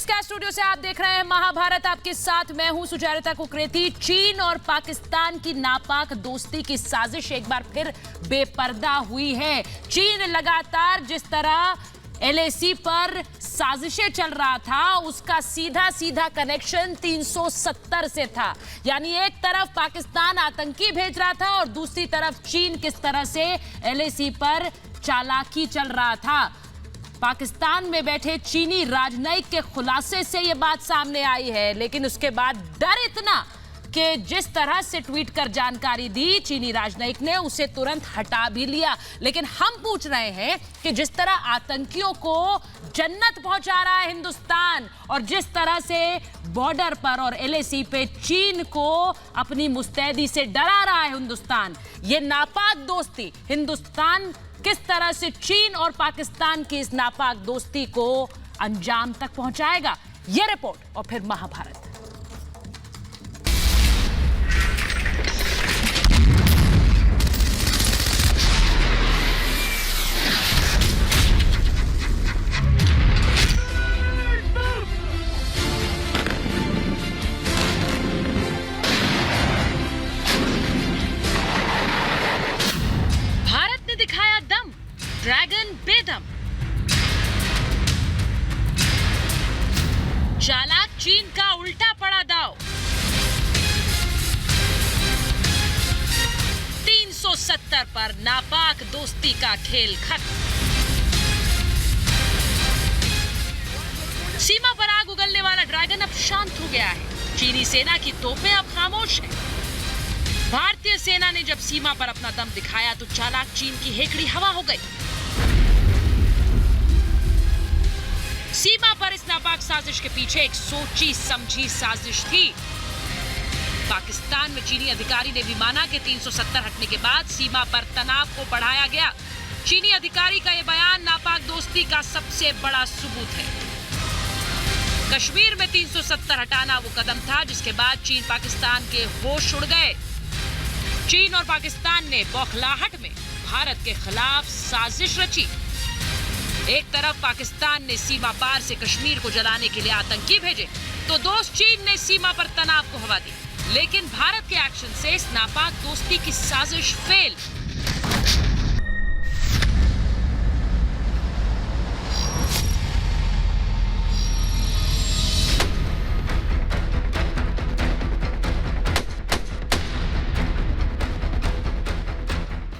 Sky studio से आप देख रहे हैं महाभारत। आपके साथ मैं हूं सुचारिता कुकरेती। चीन और पाकिस्तान की नापाक दोस्ती की साजिश एक बार फिर बेपर्दा हुई है। चीन लगातार जिस तरह एलएसी पर साजिशें चल रहा था, उसका सीधा सीधा कनेक्शन 370 से था। यानी एक तरफ पाकिस्तान आतंकी भेज रहा था और दूसरी तरफ चीन किस तरह से एलएसी पर चालाकी चल रहा था। पाकिस्तान में बैठे चीनी राजनयिक के खुलासे से यह बात सामने आई है, लेकिन उसके बाद डर इतना कि जिस तरह से ट्वीट कर जानकारी दी चीनी राजनयिक ने, उसे तुरंत हटा भी लिया। लेकिन हम पूछ रहे हैं कि जिस तरह आतंकियों को जन्नत पहुंचा रहा है हिंदुस्तान और जिस तरह से बॉर्डर पर और एलएसी पे चीन को अपनी मुस्तैदी से डरा रहा है हिंदुस्तान, ये नापाक दोस्ती हिंदुस्तान किस तरह से चीन और पाकिस्तान की इस नापाक दोस्ती को अंजाम तक पहुंचाएगा, यह रिपोर्ट और फिर महाभारत। दिखाया दम, ड्रैगन बेदम। चालाक चीन का उल्टा पड़ा दाव। 370 पर नापाक दोस्ती का खेल खत्म। सीमा पर आग उगलने वाला ड्रैगन अब शांत हो गया है। चीनी सेना की तोपें अब खामोश हैं। भारतीय सेना ने जब सीमा पर अपना दम दिखाया तो चालाक चीन की हेकड़ी हवा हो गई। सीमा पर इस नापाक साजिश के पीछे एक सोची समझी साजिश थी। पाकिस्तान में चीनी अधिकारी ने भी माना कि 370 हटने के बाद सीमा पर तनाव को बढ़ाया गया। चीनी अधिकारी का यह बयान नापाक दोस्ती का सबसे बड़ा सबूत है। कश्मीर में 370 हटाना वो कदम था जिसके बाद चीन पाकिस्तान के होश उड़ गए। चीन और पाकिस्तान ने बौखलाहट में भारत के खिलाफ साजिश रची। एक तरफ पाकिस्तान ने सीमा पार से कश्मीर को जलाने के लिए आतंकी भेजे, तो दोस्त चीन ने सीमा पर तनाव को हवा दी। लेकिन भारत के एक्शन से इस नापाक दोस्ती की साजिश फेल।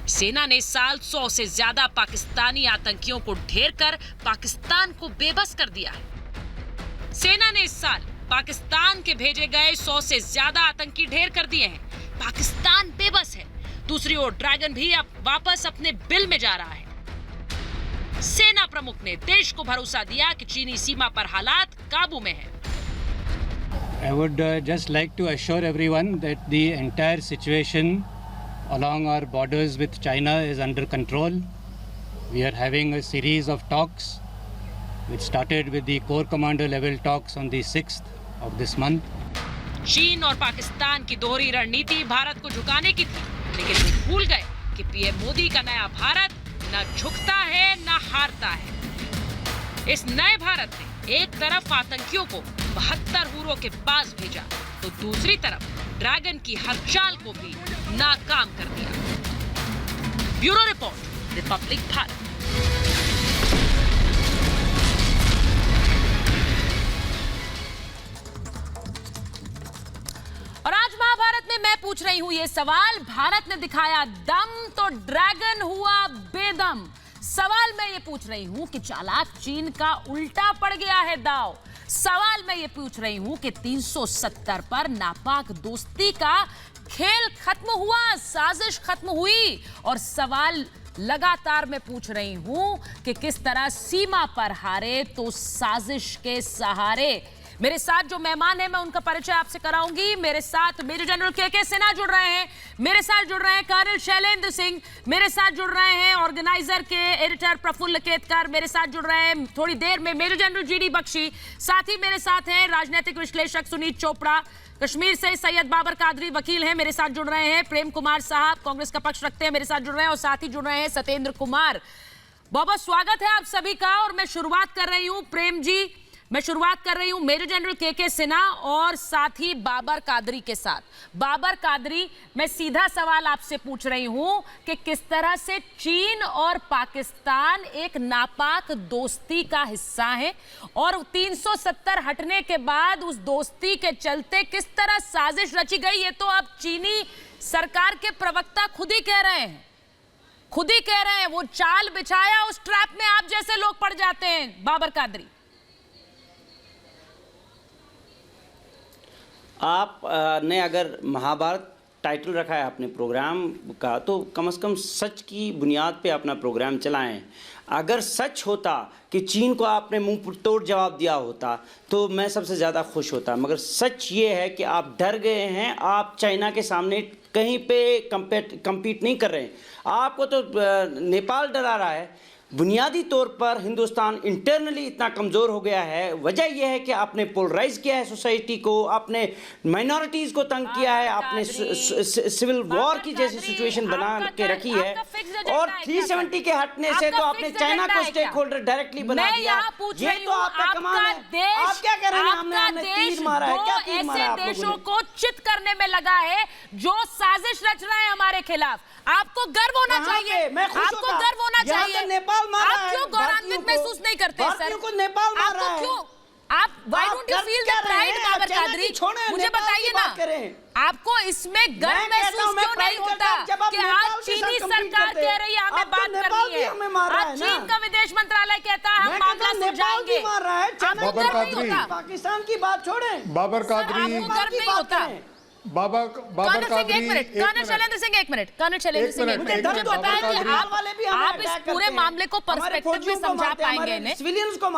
सेना ने साल 100 से ज्यादा पाकिस्तानी आतंकियों को ढेर कर पाकिस्तान को बेबस कर दिया है। सेना ने इस साल पाकिस्तान के भेजे गए 100 से ज्यादा आतंकी ढेर कर दिए हैं। पाकिस्तान बेबस है। दूसरी ओर ड्रैगन भी अब वापस अपने बिल में जा रहा है। सेना प्रमुख ने देश को भरोसा दिया कि चीनी सीमा पर हालात काबू में है। I would just like to assure everyone that the entire situation along our borders with China is under control. We are having a series of talks which started with the Corps Commander level talks on the 6th of this month. चीन और पाकिस्तान की दोहरी रणनीति भारत को झुकाने की थी, लेकिन वो भूल गए कि पीएम मोदी का नया भारत न झुकता है न हारता है। इस नए भारत ने एक तरफ आतंकियों को 72 हुरों के पास भेजा, तो दूसरी तरफ ड्रैगन की हर चाल को भी नाकाम कर दिया। Bureau report, Republic Bharat. और आज महाभारत में मैं पूछ रही हूं ये सवाल, भारत ने दिखाया दम तो ड्रैगन हुआ बेदम। सवाल मैं ये पूछ रही हूं कि चालाक चीन का उल्टा पड़ गया है दाव। सवाल मैं ये पूछ रही हूं कि 370 पर नापाक दोस्ती का खेल खत्म हुआ, साजिश खत्म हुई। और सवाल लगातार मैं पूछ रही हूं कि किस तरह सीमा पर हारे तो साजिश के सहारे। मेरे साथ जो मेहमान हैं मैं उनका परिचय आपसे कराऊंगी। मेरे साथ मेजर जनरल के सिन्हा जुड़ रहे हैं, मेरे साथ जुड़ रहे हैं कर्नल शैलेंद्र सिंह, मेरे साथ जुड़ रहे हैं ऑर्गेनाइजर के एडिटर प्रफुल्ल केतकर, मेरे साथ जुड़ रहे हैं थोड़ी देर में मेजर जनरल जीडी बख्शी, साथ ही मेरे साथ हैं राजनीतिक विश्लेषक सुनीत चोपड़ा, कश्मीर से सैयद बाबर कादरी वकील हैं, मेरे साथ जुड़ रहे हैं प्रेम कुमार साहब, कांग्रेस का पक्ष रखते हैं, मेरे साथ जुड़ रहे हैं, और साथ ही जुड़ रहे हैं सत्येंद्र कुमार। बहुत बहुत स्वागत है आप सभी का। और मैं शुरुआत कर रही हूं प्रेम जी, मैं शुरुआत कर रही हूं मेजर जनरल के सिन्हा और साथ ही बाबर कादरी के साथ। बाबर कादरी, मैं सीधा सवाल आपसे पूछ रही हूं कि किस तरह से चीन और पाकिस्तान एक नापाक दोस्ती का हिस्सा है और 370 हटने के बाद उस दोस्ती के चलते किस तरह साजिश रची गई, ये तो अब चीनी सरकार के प्रवक्ता खुद ही कह रहे हैं, वो चाल बिछाया, उस ट्रैप में आप जैसे लोग पड़ जाते हैं। बाबर कादरी, आप ने अगर महाभारत टाइटल रखा है अपने प्रोग्राम का, तो कम से कम सच की बुनियाद पे अपना प्रोग्राम चलाएं। अगर सच होता कि चीन को आपने मुंह तोड़ जवाब दिया होता तो मैं सबसे ज़्यादा खुश होता, मगर सच ये है कि आप डर गए हैं। आप चाइना के सामने कहीं पे कम्पीट नहीं कर रहे हैं। आपको तो नेपाल डरा रहा है। बुनियादी तौर पर हिंदुस्तान इंटरनली इतना कमज़ोर हो गया है। वजह यह है कि आपने पोलराइज किया है सोसाइटी को, आपने माइनॉरिटीज़ को तंग किया है, आपने सिविल वॉर की जैसी सिचुएशन बना के रखी है। और 370 के हटने से तो आपने चाइना को स्टेक होल्डर डायरेक्टली बना दिया। ये तो आपका कमाल है। आप क्या कह रहे हैं? हमने तीर मारा है। क्या तीर मारा है आप लोगों ने? देशों को चित करने में लगा है जो साजिश रच रहे हैं हमारे खिलाफ। आपको गर्व होना चाहिए, आपको गर्व होना चाहिए। नेपाल मारा आप क्यों गौरवान्वित महसूस नहीं करते सर? को नेपाल मारा आपको है। क्यों? आप why don't you feel the pride Babar Qadri? मुझे बताइए ना, आपको इसमें गर्व महसूस क्यों नहीं होता कि आज चीनी सरकार कह रही है हमें बात करनी है, आज चीन का विदेश मंत्रालय कहता है हम मामला सुलझाएंगे, आपको गर्व नहीं होता? पाकिस्तान की बात छोड़ें, बाबर कादरी, आपको गर्व नहीं होता? बाबर कादरी, कर्नल शैलेंद्र सिंह एक मिनट, मुझे पता है कि आप इस पूरे मामले को पर्सपेक्टिव में समझा पाएंगे इन्हें,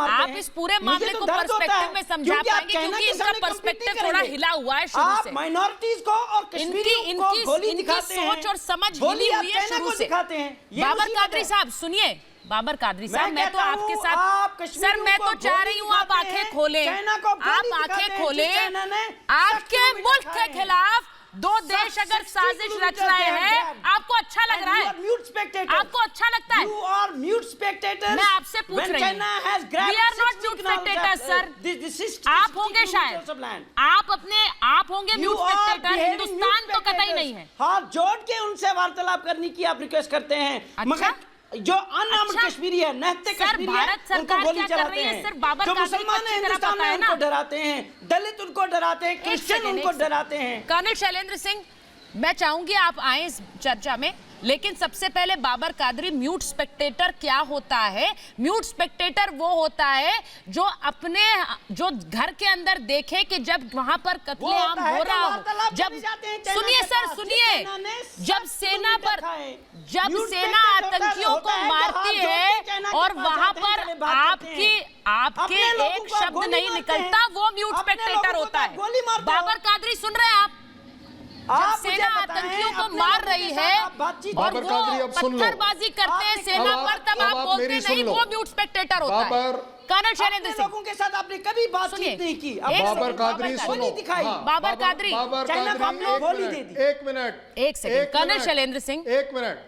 आप इस पूरे मामले को पर्सपेक्टिव में समझा पाएंगे क्योंकि इनका पर्सपेक्टिव थोड़ा हिला हुआ है शुरू से। माइनॉरिटीज को और इनकी सोच और समझ हिली हुई है शुरू से। बाबर कादरी साहब सुनिए, बाबर कादरी साहब, मैं तो आपके साथ सर, मैं तो चाह रही हूँ आप आंखें खोलें, आप आंखें खोलें। आपके मुल्क के खिलाफ दो देश अगर साजिश रच रहे हैं, आपको अच्छा लग रहा है? आपको अच्छा लगता है? मैं आपसे पूछ रही हूँ, we are not mute spectators sir. आप होंगे शायद, आप होंगे म्यूट स्पेक्टेटर, हिंदुस्तान तो कतई नहीं है। हाथ जोड़ के उनसे वार्तालाप करने की आप रिक्वेस्ट करते हैं, मगर जो अनआर्म्ड कश्मीरी है, नहते कश्मीरी है, उनको गोली चलाते हैं। जो मुसलमान हैं हिंदुस्तान में उनको डराते हैं, दलित उनको डराते हैं, क्रिश्चियन उनको डराते हैं। कर्नल शैलेंद्र सिंह, मैं चाहूंगी आप आए इस चर्चा में, लेकिन सबसे पहले बाबर कादरी, म्यूट स्पेक्टेटर क्या होता है? म्यूट स्पेक्टेटर वो होता है जो घर के अंदर देखे कि जब वहां पर कत्लेआम हो रहा हो, जब सुनिए सर, सुनिए, जब सेना आतंकियों को मारती है और वहां पर आपके एक शब्द नहीं निकलता, वो म्यूट स्पेक्टेटर होता है। बाबर कादरी सुन रहे हैं आप? जब सेना आतंकियों को मार रही है और वो पत्थरबाजी करते हैं सेना पर, तब आप बोलते नहीं, वो म्यूट स्पेक्टेटर होता है। कर्नल शैलेंद्र सिंह, लोगों के साथ आपने कभी बातचीत नहीं की। बाबर कादरी सुनो, बाबर कादरी, एक मिनट, एक सेकंड, कर्नल शैलेंद्र सिंह, एक मिनट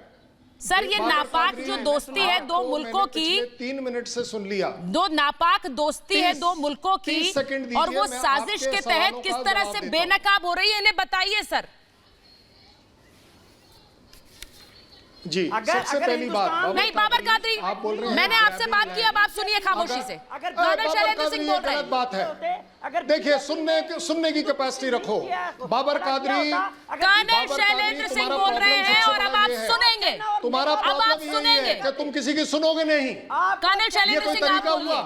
सर, ये नापाक जो दोस्ती है दो मुल्कों की, 3 मिनट से सुन लिया, दो नापाक दोस्ती है दो मुल्कों की, और वो साजिश के तहत किस तरह से बेनकाब हो रही है, इन्हें बताइए सर। जी, सबसे पहली बात, नहीं बाबर कादरी, आप बोल रहे हैं, मैंने आपसे बात की, अब आप सुनिए खामोशी से। कर्नल शैलेंद्र सिंह बोल रहे हैं, बात है, देखिए सुनने की कैपेसिटी रखो। बाबर कादरी, कर्नल शैलेंद्र सिंह बोल रहे हैं और अब आप सुनेंगे। तुम्हारा प्रॉब्लम यही है कि तुम किसी की सुनोगे नहीं। कर्नल शैलेंद्र सिंह, आप हुआ,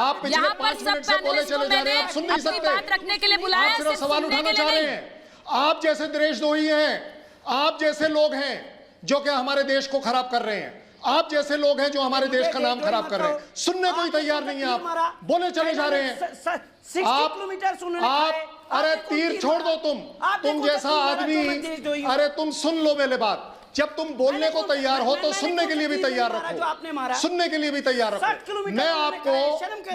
आप पिछले 5 मिनट से बोले चले जा रहे हैं, आप सुन नहीं सकते, बात रखने के लिए बुलाया, आप सिर्फ सवाल उठाना चाह रहे हैं। आप जैसे देशद्रोही हैं, आप जैसे लोग हैं जो कि हमारे देश को खराब कर रहे हैं, आप जैसे लोग हैं जो हमारे देश का नाम खराब कर रहे हैं, सुनने को ही तैयार नहीं है। आप बोले चले जा रहे हैं, आप अरे तीर छोड़ दो, तुम जैसा आदमी, अरे तुम सुन लो पहले बात। जब तुम बोलने को तैयार हो तो सुनने के लिए भी तैयार रखो, सुनने के लिए भी तैयार रखो।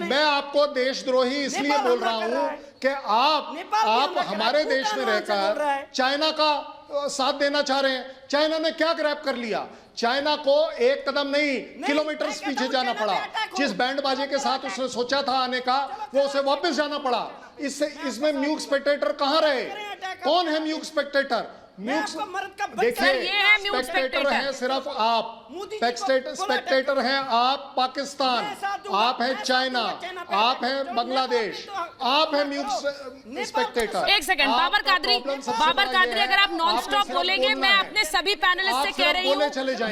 मैं आपको देशद्रोही इसलिए बोल रहा हूं कि आप हमारे देश में रहकर चाइना का साथ देना चाह रहे हैं। चाइना ने क्या ग्रैब कर लिया? चाइना को एक कदम नहीं किलोमीटर पीछे जाना पड़ा। जिस बैंड बाजे के साथ उसने सोचा था आने का, वो उसे वापस जाना पड़ा। इसमें म्यूक स्पेक्टेटर कहां रहे? कौन है म्यूक स्पेक्टेटर? देखिए, स्पेक्टेटर है सिर्फ आप, स्पेक्टेटर हैं आप पाकिस्तान, आप हैं चाइना, आप हैं बांग्लादेश, आप हैं म्यूक स्पेक्टेटर। एक सेकंड, बाबर कादरी, अगर आप नॉन स्टॉप बोलेंगे, मैं अपने सभी पैनलिस्ट से कह रही हूँ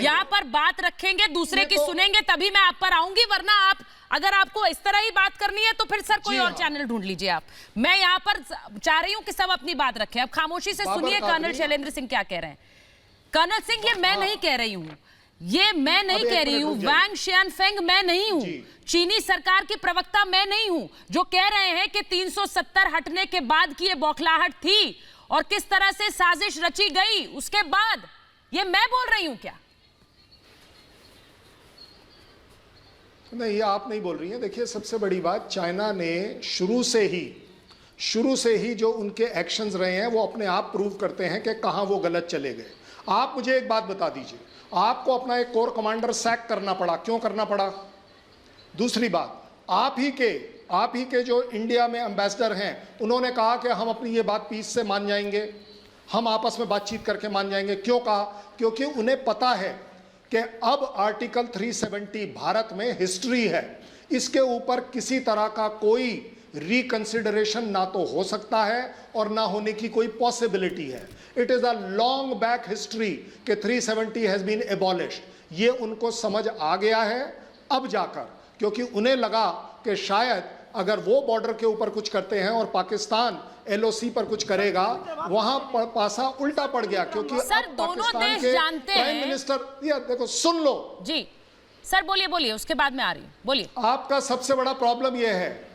यहाँ पर बात रखेंगे, दूसरे की सुनेंगे, तभी मैं आप पर आऊंगी, वरना आप अगर आपको इस तरह ही बात करनी है तो फिर सर कोई और चैनल ढूंढ लीजिए आप। मैं यहाँ पर चाह रही हूँ कि सब अपनी बात रखें। अब खामोशी से सुनिए कर्नल शैलेंद्र सिंह क्या कह रहे हैं। कर्नल सिंह, ये मैं नहीं कह रही हूँ, ये मैं नहीं कह रही हूँ, वांग शियानफेंग मैं नहीं हूँ, चीनी सरकार की प्रवक्ता मैं नहीं हूँ, जो कह रहे हैं कि 370 हटने के बाद की ये बौखलाहट थी और किस तरह से साजिश रची गई उसके बाद, ये मैं बोल रही हूँ क्या? नहीं, ये आप नहीं बोल रही हैं। देखिए, सबसे बड़ी बात, चाइना ने शुरू से ही जो उनके एक्शंस रहे हैं वो अपने आप प्रूव करते हैं कि कहां वो गलत चले गए। आप मुझे एक बात बता दीजिए, आपको अपना एक कोर कमांडर सैक करना पड़ा, क्यों करना पड़ा? दूसरी बात, आप ही के जो इंडिया में एम्बेसडर हैं, उन्होंने कहा कि हम अपनी ये बात पीस से मान जाएंगे, हम आपस में बातचीत करके मान जाएंगे। क्यों कहा? क्योंकि उन्हें पता है कि अब आर्टिकल 370 भारत में हिस्ट्री है, इसके ऊपर किसी तरह का कोई रिकंसिडरेशन ना तो हो सकता है और ना होने की कोई पॉसिबिलिटी है। It is a long back history कि 370 हैज बीन एबॉलिश्ड। ये उनको समझ आ गया है अब जाकर, क्योंकि उन्हें लगा कि शायद अगर वो बॉर्डर के ऊपर कुछ करते हैं और पाकिस्तान LOC पर कुछ करेगा, वहां पासा उल्टा पड़ गया। क्योंकि सर दोनों देश जानते हैं, प्राइम मिनिस्टर, ये देखो, सुन लो जी सर, बोलिए, उसके बाद मैं आ रही हूं, बोलिए। आपका सबसे बड़ा प्रॉब्लम ये है,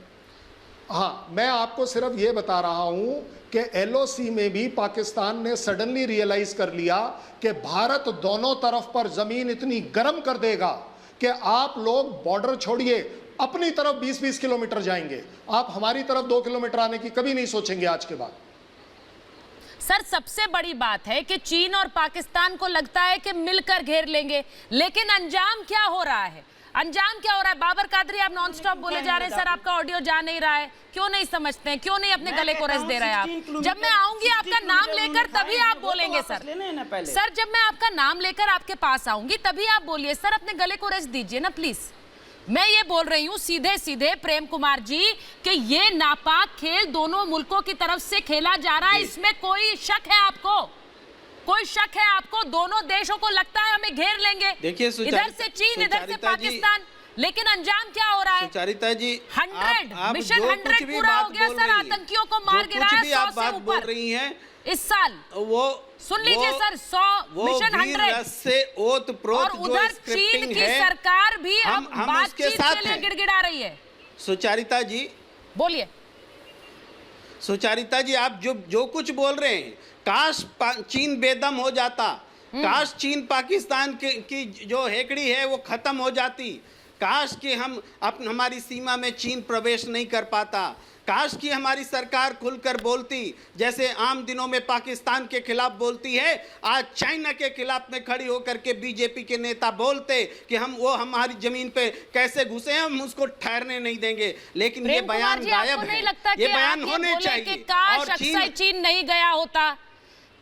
हाँ, मैं आपको सिर्फ ये बता रहा हूं कि LOC में भी पाकिस्तान ने सडनली रियलाइज कर लिया कि भारत दोनों तरफ पर जमीन इतनी गर्म कर देगा कि आप लोग बॉर्डर छोड़िए, अपनी तरफ 20-20 किलोमीटर जाएंगे, आप हमारी तरफ 2 किलोमीटर आने की कभी नहीं सोचेंगे आज के बाद। सर सबसे बड़ी बात है कि चीन और पाकिस्तान को लगता है कि मिलकर घेर लेंगे, लेकिन अंजाम क्या हो रहा है? बाबर कादरी, आप नॉन स्टॉप बोले जा रहे हैं, सर आपका ऑडियो जा नहीं रहा है, क्यों नहीं समझते हैं, क्यों नहीं अपने गले को रस दे रहे हैं आप? जब मैं आऊंगी आपका नाम लेकर तभी आप बोलेंगे सर। सर जब मैं आपका नाम लेकर आपके पास आऊंगी तभी आप बोलिए सर, अपने गले को रस दीजिए ना प्लीज। मैं ये बोल रही हूं सीधे प्रेम कुमार जी कि ये नापाक खेल दोनों मुल्कों की तरफ से खेला जा रहा है, इसमें कोई शक है आपको? कोई शक है आपको? दोनों देशों को लगता है हमें घेर लेंगे, इधर से चीन इधर से पाकिस्तान, लेकिन अंजाम क्या हो रहा है? सुचारिता जी, 100 मिशन 100 पूरा हो गया सर, आतंकियों को मार गिराया 100 से ऊपर रही हैं इस साल। वो सुन लीजिए सर, 100 मिशन 100 से ओतप्रोत, और उधर चीन की सरकार भी अब बातचीत के लिए गिड़गिड़ा रही है। सुचारिता जी बोलिए। सुचारिता जी, आप जो कुछ बोल रहे हैं, काश चीन बेदम हो जाता, काश चीन पाकिस्तान की जो हेकड़ी है वो खत्म हो जाती, काश कि हमारी सीमा में चीन प्रवेश नहीं कर पाता, काश कि हमारी सरकार खुलकर बोलती जैसे आम दिनों में पाकिस्तान के खिलाफ बोलती है, आज चाइना के खिलाफ में खड़ी होकर के बीजेपी के नेता बोलते कि वो हमारी जमीन पे कैसे घुसे हैं, हम उसको ठहरने नहीं देंगे। लेकिन ये बयान गायब है, ये बयान होने चाहिए। काश अक्सर चीन नहीं गया होता,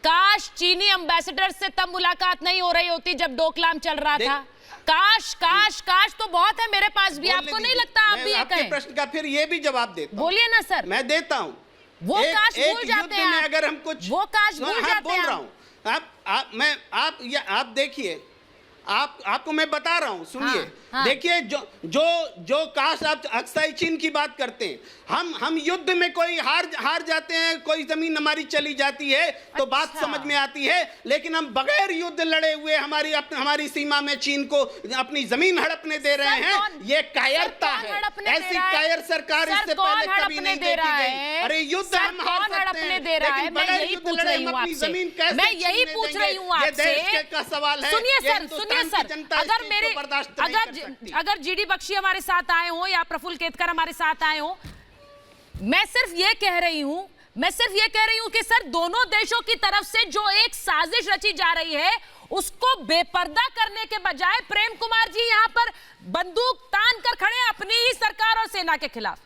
काश चीनी एम्बेसडर से तब मुलाकात नहीं हो रही होती जब डोकलाम चल रहा था, काश तो बहुत है मेरे पास भी, आपको नहीं लगता? आप भी ये कहें। प्रश्न का फिर ये भी जवाब देता हूं। बोलिए ना सर। मैं देता हूं। वो काश भूल जाते हैं, अगर हम कुछ, वो काश भूल जाते हैं। बोल रहा हूं, आप देखिए, आपको मैं बता रहा हूं, सुनिए। हाँ। देखिए, जो काश आप अक्साई चीन की बात करते हैं, हम युद्ध में कोई हार जाते हैं, कोई जमीन हमारी चली जाती है तो बात समझ में आती है, लेकिन हम बगैर युद्ध लड़े हुए हमारी सीमा में चीन को अपनी जमीन हड़पने दे रहे हैं, ये कायरता है। ऐसी कायर सरकार इससे पहले कभी नहीं देखी गई। अरे युद्ध हम हार सकते हैं, लेकिन बगैर युद्ध लड़े हम अपनी जमीन कैसे मैं यही पूछ रही हूँ आपसे। ये देश का सवाल है। सुनिए सर, अगर जीडी बख्शी हमारे साथ आए हो या प्रफुल्ल केतकर हमारे साथ आए हो, मैं सिर्फ ये कह रही हूं, मैं सिर्फ ये कह रही हूं कि सर दोनों देशों की तरफ से जो एक साजिश रची जा रही है उसको बेपर्दा करने के बजाय प्रेम कुमार जी यहां पर बंदूक तान कर खड़े हैं अपनी ही सरकार और सेना के खिलाफ।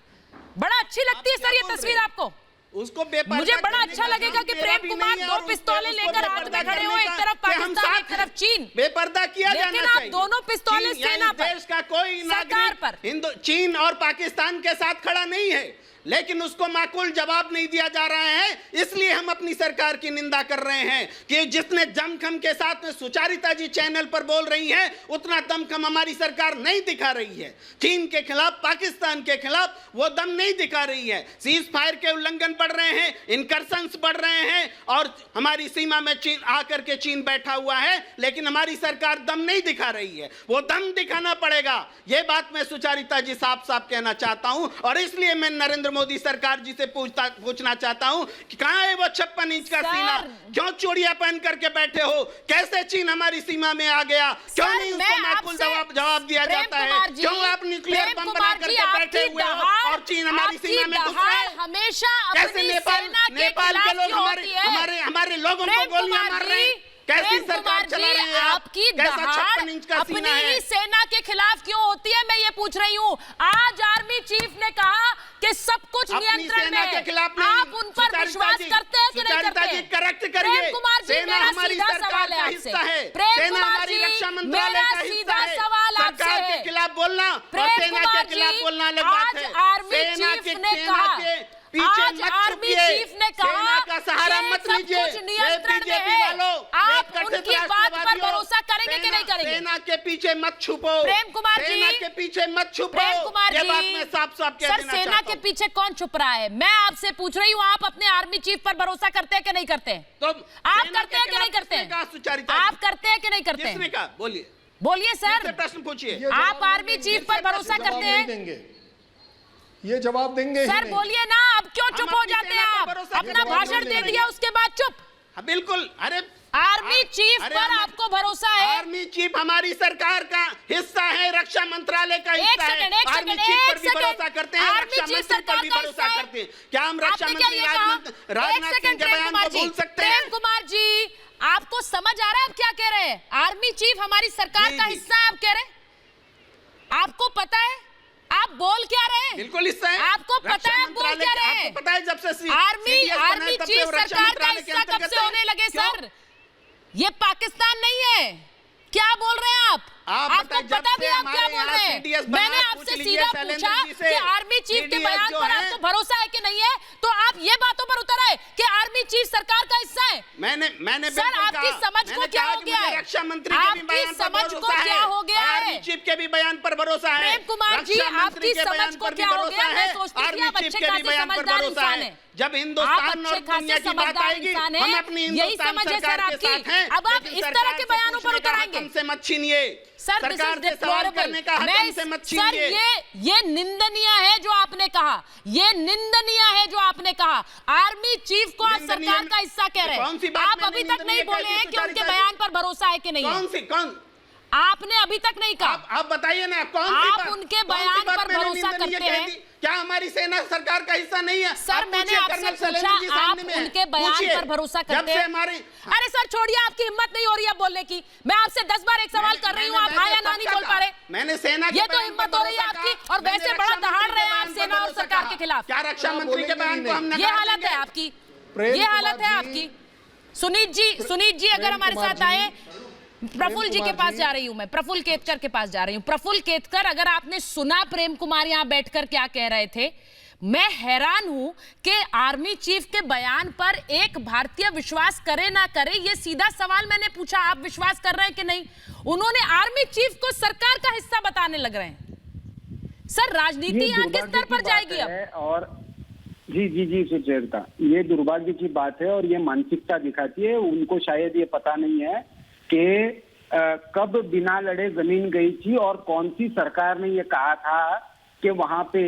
बड़ा अच्छी लगती है सर ये तस्वीर आपको? उसको बेपर्दा मुझे बड़ा करने अच्छा का लगेगा कि प्रेम कुमार दो पिस्तौलें लेकर हाथ में खड़े हो, एक तरफ पाकिस्तान एक तरफ चीन। बेपर्दा किया जाना चाहिए। लेकिन आप दोनों पिस्तौलें सेना पर, देश का कोई सरकार पर, चीन और पाकिस्तान के साथ खड़ा नहीं है, लेकिन उसको माकूल जवाब नहीं दिया जा रहा है। इसलिए हम अपनी सरकार की निंदा कर रहे हैं कि जितने दमखम के साथ में सुचारिता जी चैनल पर बोल रही हैं, उतना दमखम हमारी सरकार नहीं दिखा रही है। चीन के खिलाफ, पाकिस्तान के खिलाफ वो दम नहीं दिखा रही है। सीज फायर के उल्लंघन बढ़ रहे हैं, इनकर्शंस बढ़ रहे हैं, और हमारी सीमा में चीन आकर के चीन बैठा हुआ है, लेकिन हमारी सरकार दम नहीं दिखा रही है। वो दम दिखाना पड़ेगा। ये बात मैं सुचारिता जी साफ साफ कहना चाहता हूं, और इसलिए मैं नरेंद्र मोदी सरकार जी से पूछना चाहता हूं कि कहां है वो 56 इंच का सीना? क्यों चूड़ियां पहन करके बैठे हो? कैसे चीन हमारी सीमा में आ गया? क्यों नहीं उसको माकूल जवाब दिया जाता है? क्यों आप न्यूक्लियर बम बना करके बैठे हुए हो और चीन हमारी सीमा में घुस रहा है? हमेशा कैसे नेपाल के लोग हमारे लोगों को गोलियां मार रहे हैं? कैसी सरकार चला रही है? आपकी दहाड़ अपनी ही सेना के खिलाफ क्यों होती है, मैं ये पूछ रही हूँ। आज आर्मी चीफ ने कहा कि सब कुछ नियंत्रण में है। आप उन पर विश्वास करते हैं कि नहीं करते? करेक्ट करिए। प्रेम कुमार जी, मेरा सीधा सवाल है आपसे। प्रेम कुमार जी, मेरा सीधा सवाल आपसे सरकार के खिलाफ बोलना और सेना के खिलाफ बोलना अलग बात है। आज आर्मी चीफ ने कहा, आज आर्मी चीफ ने कहा का सहारा मत लीजिए, नियंत्रण में है। आप उनकी बात पर भरोसा करेंगे कि नहीं करेंगे? सेना के पीछे मत छुपो। प्रेम कुमार जी, सेना के पीछे मत छुपो। प्रेम कुमार ये जी, बात मैं साफ साफ कह देना चाहता हूं। सेना के पीछे कौन छुप रहा है? मैं आपसे पूछ रही हूँ, आप अपने आर्मी चीफ पर भरोसा करते हैं कि नहीं करते हैं? तो आप करते हैं कि नहीं करते हैं? आप करते हैं कि नहीं करते हैं? किसने कहा? बोलिए, बोलिए सर, प्रश्न पूछिए। आप आर्मी चीफ पर भरोसा करते हैं? ये जवाब देंगे सर बोलिए ना, अब क्यों चुप हो जाते हैं आप? अपना भाषण दे दिया उसके बाद चुप। बिल्कुल। अरे आर्मी चीफ पर आपको भरोसा है? आर्मी चीफ हमारी सरकार का हिस्सा है, रक्षा मंत्रालय का हिस्सा है। एक आर्मी चीफ पर भी भरोसा करते हैं, आर्मी रक्षा चीफ मंत्री पर सरकार भी का भरोसा हिस्सा करते हैं। क्या हम रक्षा मंत्री राजनाथ सिंह के बयान को भूल सकते हैं? प्रेम कुमार जी, आपको समझ आ रहा है आप क्या कह रहे हैं? आर्मी चीफ हमारी सरकार का हिस्सा है आप कह रहे हैं? आपको पता है आप बोल क्या रहे हैं? बिल्कुल हिस्सा है। आपको पता है बोल क्या रहे हैं? आपको पता है जब से आर्मी चीफ सरकार का हिस्सा कब से होने लगे सर? ये पाकिस्तान नहीं है। क्या बोल रहे हैं आप? आपको पता भी आप क्या बोल रहे हैं? मैंने आपसे सीधा पूछा कि आर्मी चीफ के बयान पर आपको भरोसा है कि नहीं है, तो आप ये बातों पर उतर आए कि आर्मी चीफ सरकार का हिस्सा है। मैंने सर आपकी समझ को क्या हो गया है? रक्षा मंत्री के भी बयान पर समझ को क्या हो गया है? आर्मी चीफ के भी बयान पर भरोसा है। प्रेम कुमार जी, आपकी समझ को क्या हो गया? मैं सोचती हूँ आप अच्छे खासे समझदार इंसान हैं। जब हिंदुस्तान और दुनिया की बात आएगी, हम अपनी हिंदुस्तान सरकार के साथ हैं। अब आप इस तरह के बयानों पर उतर आएंगे? हमसे मत छीनिए सर, सरकार से सवाल करने का हक हमसे मत छीनिए। सर ये निंदनीय है जो आपने कहा, ये निंदनीय है जो आपने कहा। आर्मी चीफ को आप सरकार का हिस्सा कह रहे हैं। आप अभी तक नहीं बोले हैं कि उनके बयान पर भरोसा है कि नहीं है। कौन आपने अभी तक नहीं कहा। आप बताइए ना, कौन सी आप बात? उनके बयान पर भरोसा करते हैं? क्या हमारी सेना सरकार का हिस्सा नहीं है? सर मैंने आपसे पूछा, आप उनके बयान पर भरोसा करते हैं? अरे सर छोड़िए, आपकी हिम्मत नहीं हो रही है बोलने की। मैं आपसे 10 बार एक सवाल कर रही हूँ, आप हाँ या ना नहीं बोल पा रहे। मैंने सेना ये तो हिम्मत हो रही है आपकी, और वैसे बड़ा दहाड़ रहे हैं आप सेना और सरकार के खिलाफ। क्या रक्षा मंत्री के बयान को हम ये हालत है आपकी, ये हालत है आपकी। सुनीत जी अगर हमारे साथ आए, प्रफुल्ल जी के पास जा रही हूं मैं, प्रफुल्ल केतकर के पास जा रही हूं। प्रफुल्ल केतकर, अगर आपने सुना प्रेम कुमार यहां बैठकर क्या कह रहे थे, मैं हैरान हूं कि आर्मी चीफ के बयान पर एक भारतीय विश्वास करे ना करे, ये सीधा सवाल मैंने पूछा। आप विश्वास कर रहे हैं कि नहीं? उन्होंने आर्मी चीफ को सरकार का हिस्सा बताने लग रहे हैं। सर राजनीति यहां किस स्तर पर जाएगी अब? और जी सुचेता, ये दुर्भाग्य की बात है और ये मानसिकता दिखाती है। उनको शायद ये पता नहीं है कि कब बिना लड़े जमीन गई थी और कौन सी सरकार ने ये कहा था कि वहां पे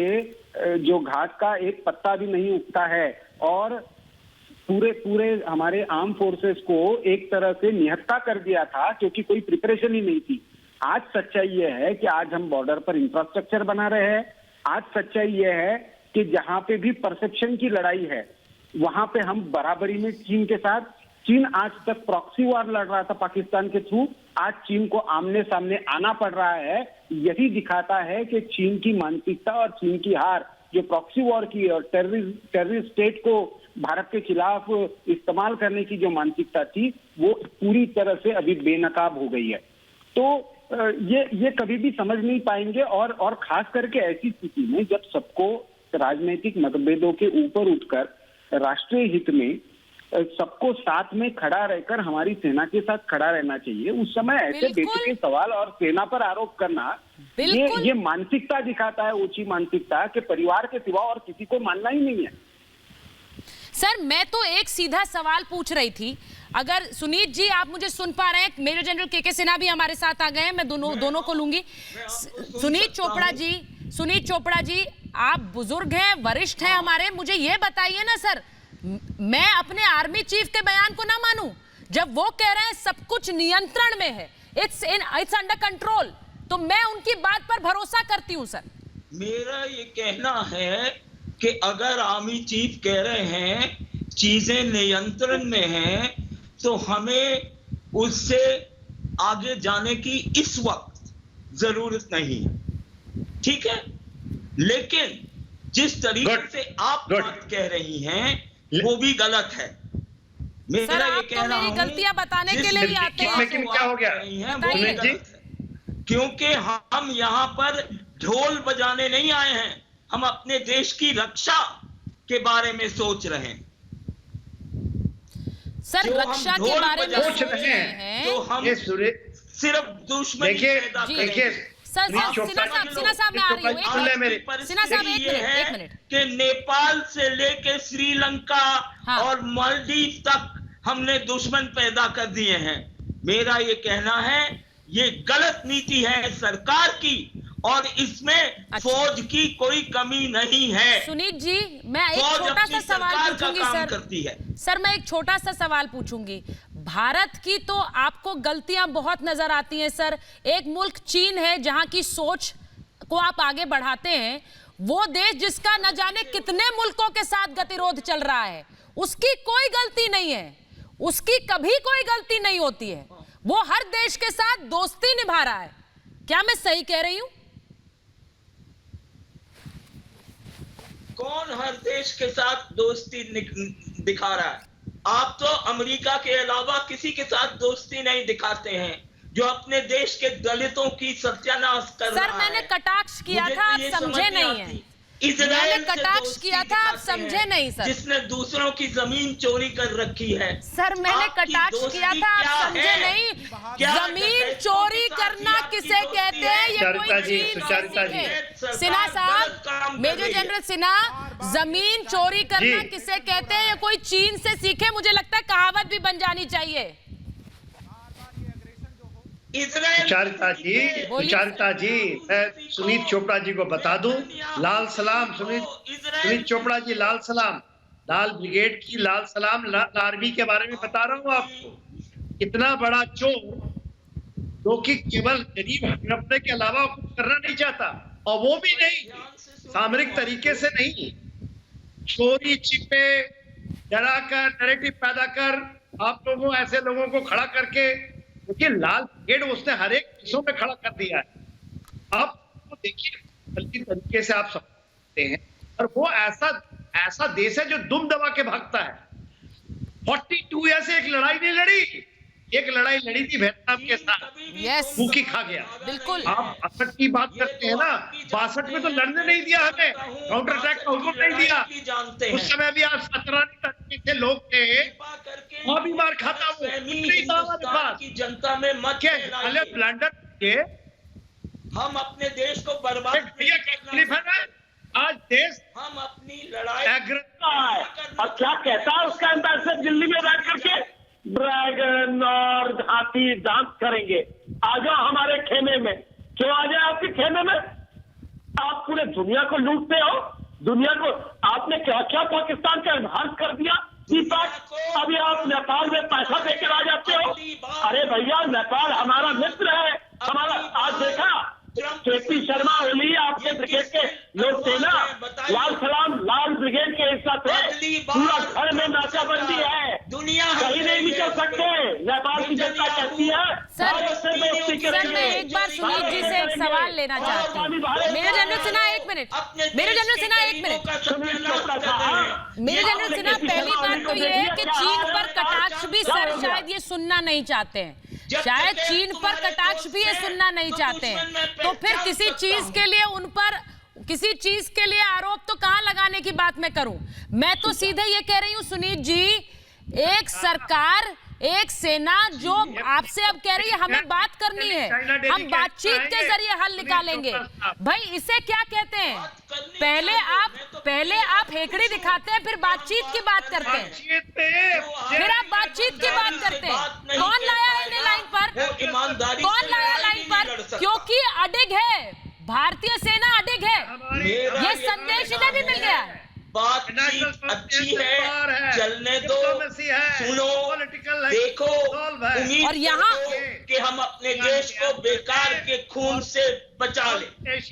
जो घास का एक पत्ता भी नहीं उगता है, और पूरे हमारे आर्म फोर्सेस को एक तरह से निहत्था कर दिया था क्योंकि कोई प्रिपरेशन ही नहीं थी। आज सच्चाई ये है कि आज हम बॉर्डर पर इंफ्रास्ट्रक्चर बना रहे हैं। आज सच्चाई ये है कि जहां पे भी परसेप्शन की लड़ाई है, वहां पे हम बराबरी में चीन के साथ, चीन आज तक प्रॉक्सी वॉर लड़ रहा था पाकिस्तान के थ्रू, आज चीन को आमने सामने आना पड़ रहा है। यही दिखाता है कि चीन की मानसिकता और चीन की हार, जो प्रॉक्सी वॉर की और टेररिस्ट स्टेट को भारत के खिलाफ इस्तेमाल करने की जो मानसिकता थी, वो पूरी तरह से अभी बेनकाब हो गई है। तो ये कभी भी समझ नहीं पाएंगे, और खास करके ऐसी स्थिति में जब सबको राजनीतिक मतभेदों के ऊपर उठकर राष्ट्रीय हित में सबको साथ में खड़ा रहकर हमारी सेना के साथ खड़ा रहना चाहिए। उस समय ऐसे बेतुके सवाल और सेना पर आरोप करना, ये मानसिकता दिखाता है, ऊंची मानसिकता, कि परिवार के सिवा और किसी को मानना ही नहीं है। सर मैं तो एक सीधा सवाल पूछ रही थी, अगर सुनीत जी आप मुझे सुन पा रहे हैं, मेजर जनरल के सिन्हा भी हमारे साथ आ गए हैं, मैं दोनों को लूंगी। सुनीत चोपड़ा जी आप बुजुर्ग हैं, वरिष्ठ हैं हमारे, मुझे ये बताइए ना सर, मैं अपने आर्मी चीफ के बयान को ना मानूं जब वो कह रहे हैं सब कुछ नियंत्रण में है, इट्स अंडर कंट्रोल, तो मैं उनकी बात पर भरोसा करती हूं सर। मेरा ये कहना है कि अगर आर्मी चीफ कह रहे हैं चीजें नियंत्रण में हैं, तो हमें उससे आगे जाने की इस वक्त जरूरत नहीं है, ठीक है। लेकिन जिस तरीके से आप बात कह रही हैं वो भी गलत है। मेरा ये कहना है, गलतियां बताने के लिए ही आते हैं, लेकिन क्या हो गया वो भी गलत है, क्योंकि हम यहाँ पर ढोल बजाने नहीं आए हैं, हम अपने देश की रक्षा के बारे में सोच रहे हैं। सर रक्षा के बारे में सोच रहे हैं तो हम सिर्फ दुश्मनी पैदा करेंगे। सिन्हा साहब मैं आ रही हूँ, सिन्हा साहब एक मिनट कि नेपाल से लेके श्रीलंका और मालदीव तक हमने दुश्मन पैदा कर दिए हैं। मेरा ये कहना है ये गलत नीति है सरकार की, और इसमें फौज की कोई कमी नहीं है। सुनीत जी मैं एक छोटा सा सवाल पूछूंगी सर, मैं एक छोटा सा सवाल पूछूंगी। भारत की तो आपको गलतियां बहुत नजर आती हैं सर, एक मुल्क चीन है जहां की सोच को आप आगे बढ़ाते हैं, वो देश जिसका न जाने कितने मुल्कों के साथ गतिरोध चल रहा है, उसकी कोई गलती नहीं है, उसकी कभी कोई गलती नहीं होती है, वो हर देश के साथ दोस्ती निभा रहा है। क्या मैं सही कह रही हूं? कौन हर देश के साथ दोस्ती दिखा रहा है? आप तो अमेरिका के अलावा किसी के साथ दोस्ती नहीं दिखाते हैं, जो अपने देश के दलितों की सत्यानाश कर रहा है। सर मैंने कटाक्ष किया था, आप समझे नहीं है। मैंने कटाक्ष किया था, आप समझे नहीं सर। जिसने दूसरों की जमीन चोरी कर रखी है। सर मैंने कटाक्ष किया था, आप समझे नहीं। जमीन चोरी करना किसे कहते हैं, ये कोई चीज सीखे। सिन्हा साहब, मेजर जनरल सिन्हा, जमीन चोरी करना किसे कहते हैं, ये कोई चीन से सीखे। मुझे लगता है कहावत भी बन जानी चाहिए। सुचारिता जी मैं सुनीत चोपड़ा जी को बता दूं, लाल सलाम सुनीत चोपड़ा जी, लाल सलाम, लाल ब्रिगेड की लाल सलाम, आर्मी के बारे में बता रहा हूं आपको। इतना बड़ा चोर जो कि केवल गरीब हड़पने के अलावा कुछ करना नहीं चाहता, और वो भी नहीं सामरिक तरीके से नहीं, चोरी छिपे डरा कर नैरेटिव पैदा कर आप लोगों ऐसे लोगों को खड़ा करके, क्योंकि लाल ब्रिगेड उसने हर एक देशों में खड़ा कर दिया है। आप तो देखिए गलती तरीके से आप समझते हैं, और वो ऐसा देश है जो दुम दबा के भागता है। 42 ईयर से एक लड़ाई नहीं लड़ी, एक लड़ाई लड़ी थी वियतनाम के साथ, भूखी खा गया। बिल्कुल आप 62 की बात करते हैं ना, 62 में तो लड़ने नहीं दिया हमें, काउंटर अटैक का हुक्म नहीं दिया। उस समय भी आप 17 तरीके के लोग थे, और भी मार खाता वो जनता में मत ब्लैंडर के हम अपने देश को बर्बाद आज देश हम अपनी लड़ाई और क्या कहता है उसका एम्बेसडर दिल्ली में बैठ करके ड्रैगन और हाथी डांस करेंगे। आ जाओ हमारे खेमे में। क्यों आ जाए आपके खेमे में? आप पूरे दुनिया को लूटते हो, दुनिया को आपने क्या क्या पाकिस्तान का एनहांस कर दिया। अभी आप नेपाल में पैसा देकर आ जाते हो। अरे भैया नेपाल हमारा मित्र है, हमारा। आज देखा केपी शर्मा ओली आपके ब्रिगेड के लोग थे ना, लाल सलाम, लाल ब्रिगेड के हिस्सा थे, पूरा घर नेपाल की जनता कहती है भारत से दोस्ती सर करेंगे। मैं एक बार सुनीत जी से एक सवाल लेना चाहती हूँ। मेरे जनरल सिन्हा एक मिनट, मेरे जनरल सिन्हा एक मिनट, मेरे जनरल सिन्हा पहली बात तो ये है कि चीन पर कटाक्ष भी सर शायद ये सुनना नहीं चाहते हैं, शायद चीन पर कटाक्ष भी ये सुनना नहीं चाहते हैं, तो फिर किसी चीज के लिए उन पर किसी चीज के लिए आरोप तो कहां लगाने की बात मैं करूं। मैं तो सीधे ये कह रही हूं सुनीत जी, एक सरकार एक सेना जो आपसे अब कह रही है हमें बात करनी है, हम बातचीत के जरिए हल निकालेंगे, भाई इसे क्या कहते हैं? पहले आप हेकड़ी दिखाते हैं, फिर बातचीत की बात करते हैं, फिर आप बातचीत की बात करते हैं। कौन लाया है इन्हें लाइन पर? कौन लाया लाइन पर? क्योंकि अडिग है, भारतीय सेना अडिग है, ये संदेश इन्हें भी मिल गया है। बातचीत अच्छी है, चलने दो, सुनो, देखो, उम्मीद और यहाँ कि हम अपने देश को बेकार के खून से बचा लें।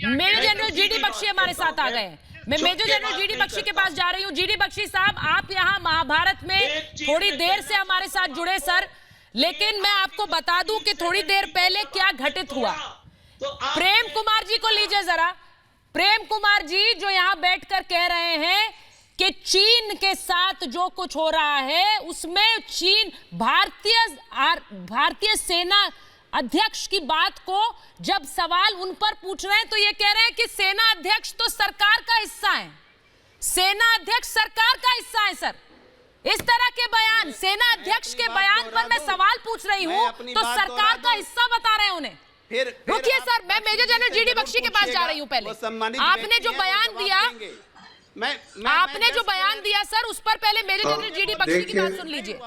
मेजर जनरल जीडी बख्शी हमारे साथ आ गए हैं। मैं मेजर जनरल जीडी बख्शी के पास जा रही हूँ। जीडी बख्शी साहब, आप यहाँ महाभारत में थोड़ी देर से हमारे साथ जुड़े सर, लेकिन मैं आपको बता दूं कि थोड़ी देर पहले क्या घटित हुआ। प्रेम कुमार जी को लीजिए जरा। प्रेम कुमार जी जो यहां बैठकर कह रहे हैं कि चीन के साथ जो कुछ हो रहा है उसमें चीन भारतीय सेना अध्यक्ष की बात को जब सवाल उन पर पूछ रहे हैं तो ये कह रहे हैं कि सेना अध्यक्ष तो सरकार का हिस्सा है, सेना अध्यक्ष सरकार का हिस्सा है। सर इस तरह के बयान, सेना अध्यक्ष के बयान पर मैं सवाल पूछ रही हूं तो सरकार का हिस्सा बता रहे हैं उन्हें। रुकिए सर, मैं मेजर जनरल जीडी बख्शी के पास जा रही हूं। पहले आपने जो बयान दिया, आपने जो बयान दिया सर उस पर पहले मेजर जनरल जीडी बख्शी की बात सुन लीजिए।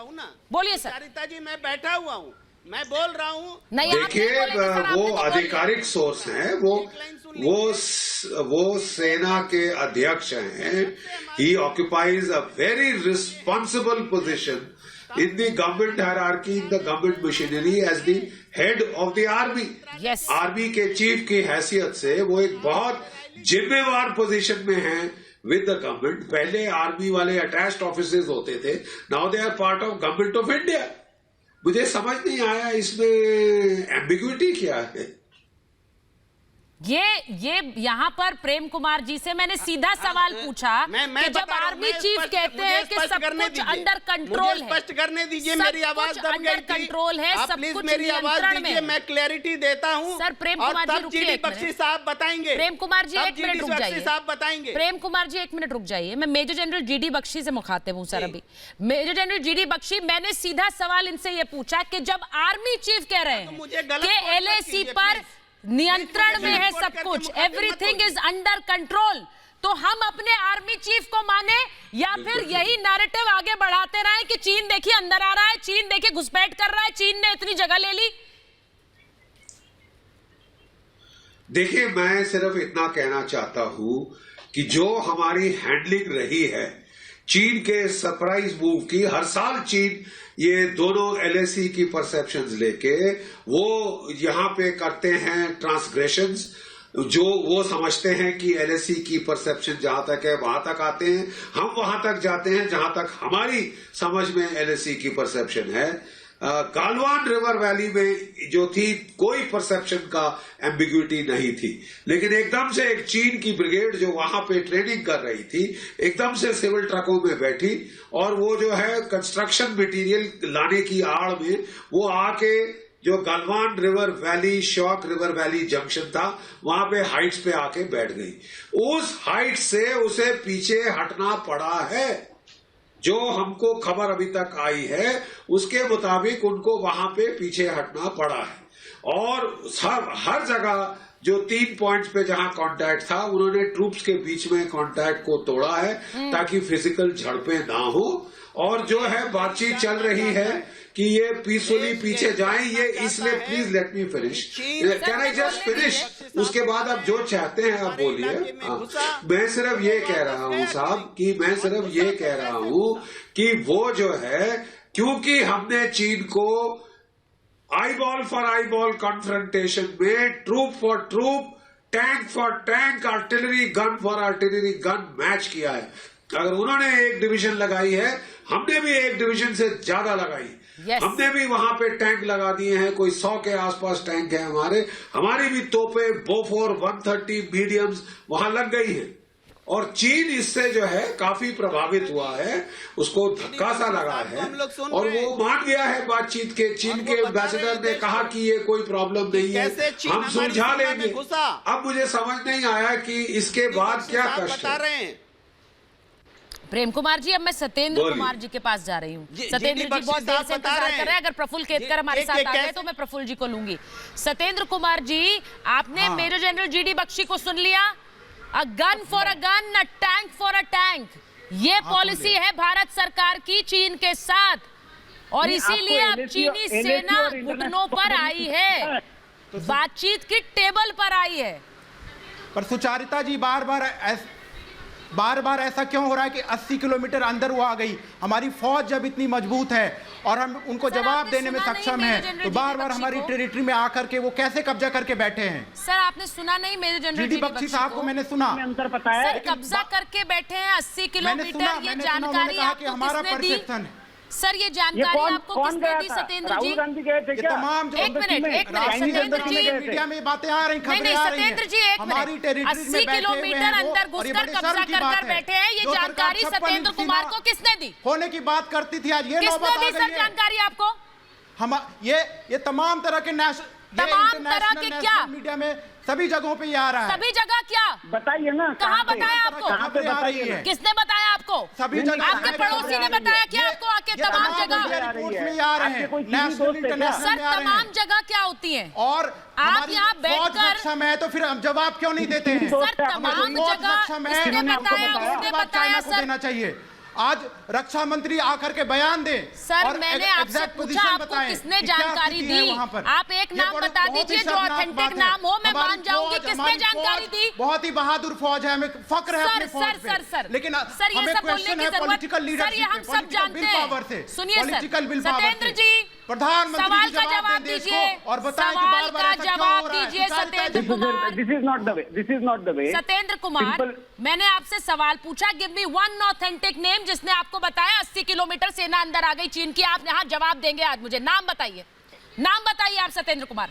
बोलिए सर। सरिता जी मैं बैठा हुआ हूँ, मैं बोल रहा हूँ। देखिए वो आधिकारिक सोर्स हैं, वो सेना के अध्यक्ष हैं। He occupies a very responsible position in the government hierarchy, in the government machinery as the head of the army. Yes. Army के चीफ की हैसियत से वो एक बहुत जिम्मेवार पोजीशन में हैं with the government. पहले आर्मी वाले अटैच्ड ऑफिसर्स होते थे, now they are part of government of India. मुझे समझ नहीं आया इसमें एम्बिग्युइटी क्या है। ये यहाँ पर प्रेम कुमार जी से मैंने सीधा सवाल पूछा कि जब आर्मी चीफ कहते हैं कि सब कुछ अंडर कंट्रोल है, स्पष्ट करने दीजिए, मेरी आवाज दब गई थी, कंट्रोल है, सब कुछ मेरी आवाज दीजिए, मैं क्लैरिटी देता हूँ। सर प्रेम कुमार जी रुकिए, जीडी बख्शी साहब बताएंगे। प्रेम कुमार जी एक मिनट रुक जाइए, साहब बताएंगे। प्रेम कुमार जी एक मिनट रुक जाइए, मैं मेजर जनरल जीडी बख्शी से मुखातिब हूँ। सर अभी मेजर जनरल जीडी बख्शी, मैंने सीधा सवाल इनसे ये पूछा कि जब आर्मी चीफ कह रहे हैं कि एलएसी पर नियंत्रण में है सब कुछ, एवरीथिंग इज अंडर कंट्रोल, तो हम अपने आर्मी चीफ को माने या फिर यही नैरेटिव आगे बढ़ाते रहे कि चीन देखिए अंदर आ रहा है, चीन देखिए घुसपैठ कर रहा है, चीन ने इतनी जगह ले ली। देखिए मैं सिर्फ इतना कहना चाहता हूं कि जो हमारी हैंडलिंग रही है चीन के सरप्राइज मूव की, हर साल चीन ये दोनों एलएसी की परसेप्शंस लेके वो यहां पे करते हैं ट्रांसग्रेशंस, जो वो समझते हैं कि एलएसी की परसेप्शन जहां तक है वहां तक आते हैं, हम वहां तक जाते हैं जहां तक हमारी समझ में एलएसी की परसेप्शन है। गालवान रिवर वैली में जो थी कोई परसेप्शन का एम्बिग्युइटी नहीं थी, लेकिन एकदम से एक चीन की ब्रिगेड जो वहां पे ट्रेनिंग कर रही थी एकदम से सिविल ट्रकों में बैठी और वो जो है कंस्ट्रक्शन मटेरियल लाने की आड़ में वो आके जो Galwan river valley, shock river valley junction था वहां पे हाइट्स पे आके बैठ गई। उस हाइट से उसे पीछे हटना पड़ा है। जो हमको खबर अभी तक आई है उसके मुताबिक उनको वहां पे पीछे हटना पड़ा है और हर जगह जो 3 पॉइंट्स पे जहां कांटेक्ट था उन्होंने ट्रूप्स के बीच में कांटेक्ट को तोड़ा है ताकि फिजिकल झड़पें ना हो और जो है बातचीत चल रही है कि ये पीसफुली पीछे जाएं। ये इसलिए please let me finish, can I just finish, उसके बाद आप जो चाहते हैं आप बोलिए। मैं सिर्फ ये कह रहा हूं साहब कि मैं सिर्फ ये कह रहा हूं कि वो जो है क्योंकि हमने चीन को आईबॉल फॉर आईबॉल कॉन्फ्रंटेशन में troop for troop, tank for tank, artillery gun for artillery gun match किया है, अगर उन्होंने एक डिवीजन लगाई है, हमने भी एक डिवीजन से ज्यादा लगाई। हमने भी वहां पे टैंक लगा दिए हैं, कोई 100 के आसपास टैंक है हमारी भी तोपे बोफोर 130 मीडियम्स वहां लग गई हैं। और चीन इससे जो है काफी प्रभावित हुआ है, उसको धक्का सा लगा है और वो मान गया है बातचीत के। चीन के एम्बेसडर ने कहा कि ये कोई प्रॉब्लम नहीं है, हम सुलझा लेंगे। अब मुझे समझ नहीं आया कि इसके बाद क्या कष्ट है। प्रेम कुमार जी, अब मैं सत्येंद्र कुमार जी के पास जा रही हूँ। सत्येंद्र जी बहुत देर से इंतजार कर रहे हैं। अगर प्रफुल्ल केतकर हमारे साथ आ गए तो मैं प्रफुल्ल जी को लूंगी। सत्येंद्र कुमार जी, आपने मेजर जनरल जीडी बख्शी को सुन लिया। A gun for a gun, a tank for a tank, ये पॉलिसी है भारत सरकार की चीन के साथ, और इसीलिए अब चीनी सेना घुटनों पर आई है, बातचीत की टेबल पर आई है। पर सुचारिता जी, बार बार ऐसा क्यों हो रहा है कि 80 किलोमीटर अंदर वो आ गई? हमारी फौज जब इतनी मजबूत है और हम उनको जवाब देने में सक्षम हैं, तो बार बार हमारी टेरिटरी में आकर के वो कैसे कब्जा करके बैठे हैं? सर, आपने सुना नहीं मेजर जनरल जीडी बख्शी साहब को? मैंने सुना। अंतर पता है सर, कब्जा करके बैठे हैं 80 किलोमीटर, ये जानकारी आपको किसने दी? सर, ये जानकारी आपको किसने दी सत्येंद्र जी? तमाम एक मिनट सत्येंद्र जी, मीडिया में बातें आ रही, खबरें आ रही हैं। सत्येंद्र जी, एक मिनट, 80 किलोमीटर अंदर घुसकर कब्जा कर बैठे हैं, ये जानकारी सत्येंद्र कुमार को किसने दी? होने की बात करती थी, आज ये नौबत आ गई है। किसने दी सर जानकारी आपको? हम ये तमाम तरह के क्या मीडिया में सभी जगहों पे ये आ रहा है। सभी जगह क्या बताइए ना? कहाँ बताया आपको? कहाँ पे आ रही है? किसने बताया आपको? सभी जगह। आपके पड़ोसी ने बताया क्या आपको? आके तमाम जगह रिपोर्ट्स में आ रहे हैं, नेशनल इंटरनेशनल सर, तमाम जगह क्या होती है? और आप यहाँ बैठकर समय तो फिर हम जवाब क्यों नहीं देते हैं? सर, तमाम जगह इसने बताया, उसने बताया सर, देना चाहिए। आज रक्षा मंत्री आकर के बयान दे। सर, मैंने आपसे पूछा आपको किसने जानकारी दी? आप एक नाम बता दीजिए जो ऑथेंटिक नाम हो, मैं मान जाऊंगी। किसने जानकारी दी? बहुत ही बहादुर फौज है, हमें फक्र है अपनी फौज पे। सर, लेकिन सर, ये सब बोलने की जरूरत, सर, ये हम सब जानते हैं। सुनिए सर, सत्येंद्र जी, प्रधानमंत्री सवाल का जवाब दीजिए और बताएं कि बार-बार ऐसा क्यों हो रहा है? Satyendra Kumar, this is not the way. Satyendra Kumar, मैंने आपसे सवाल पूछा, give me one authentic name जिसने आपको बताया 80 किलोमीटर सेना अंदर आ गई चीन की। आप यहाँ जवाब देंगे आज मुझे, नाम बताइए, नाम बताइए आप सत्येंद्र कुमार,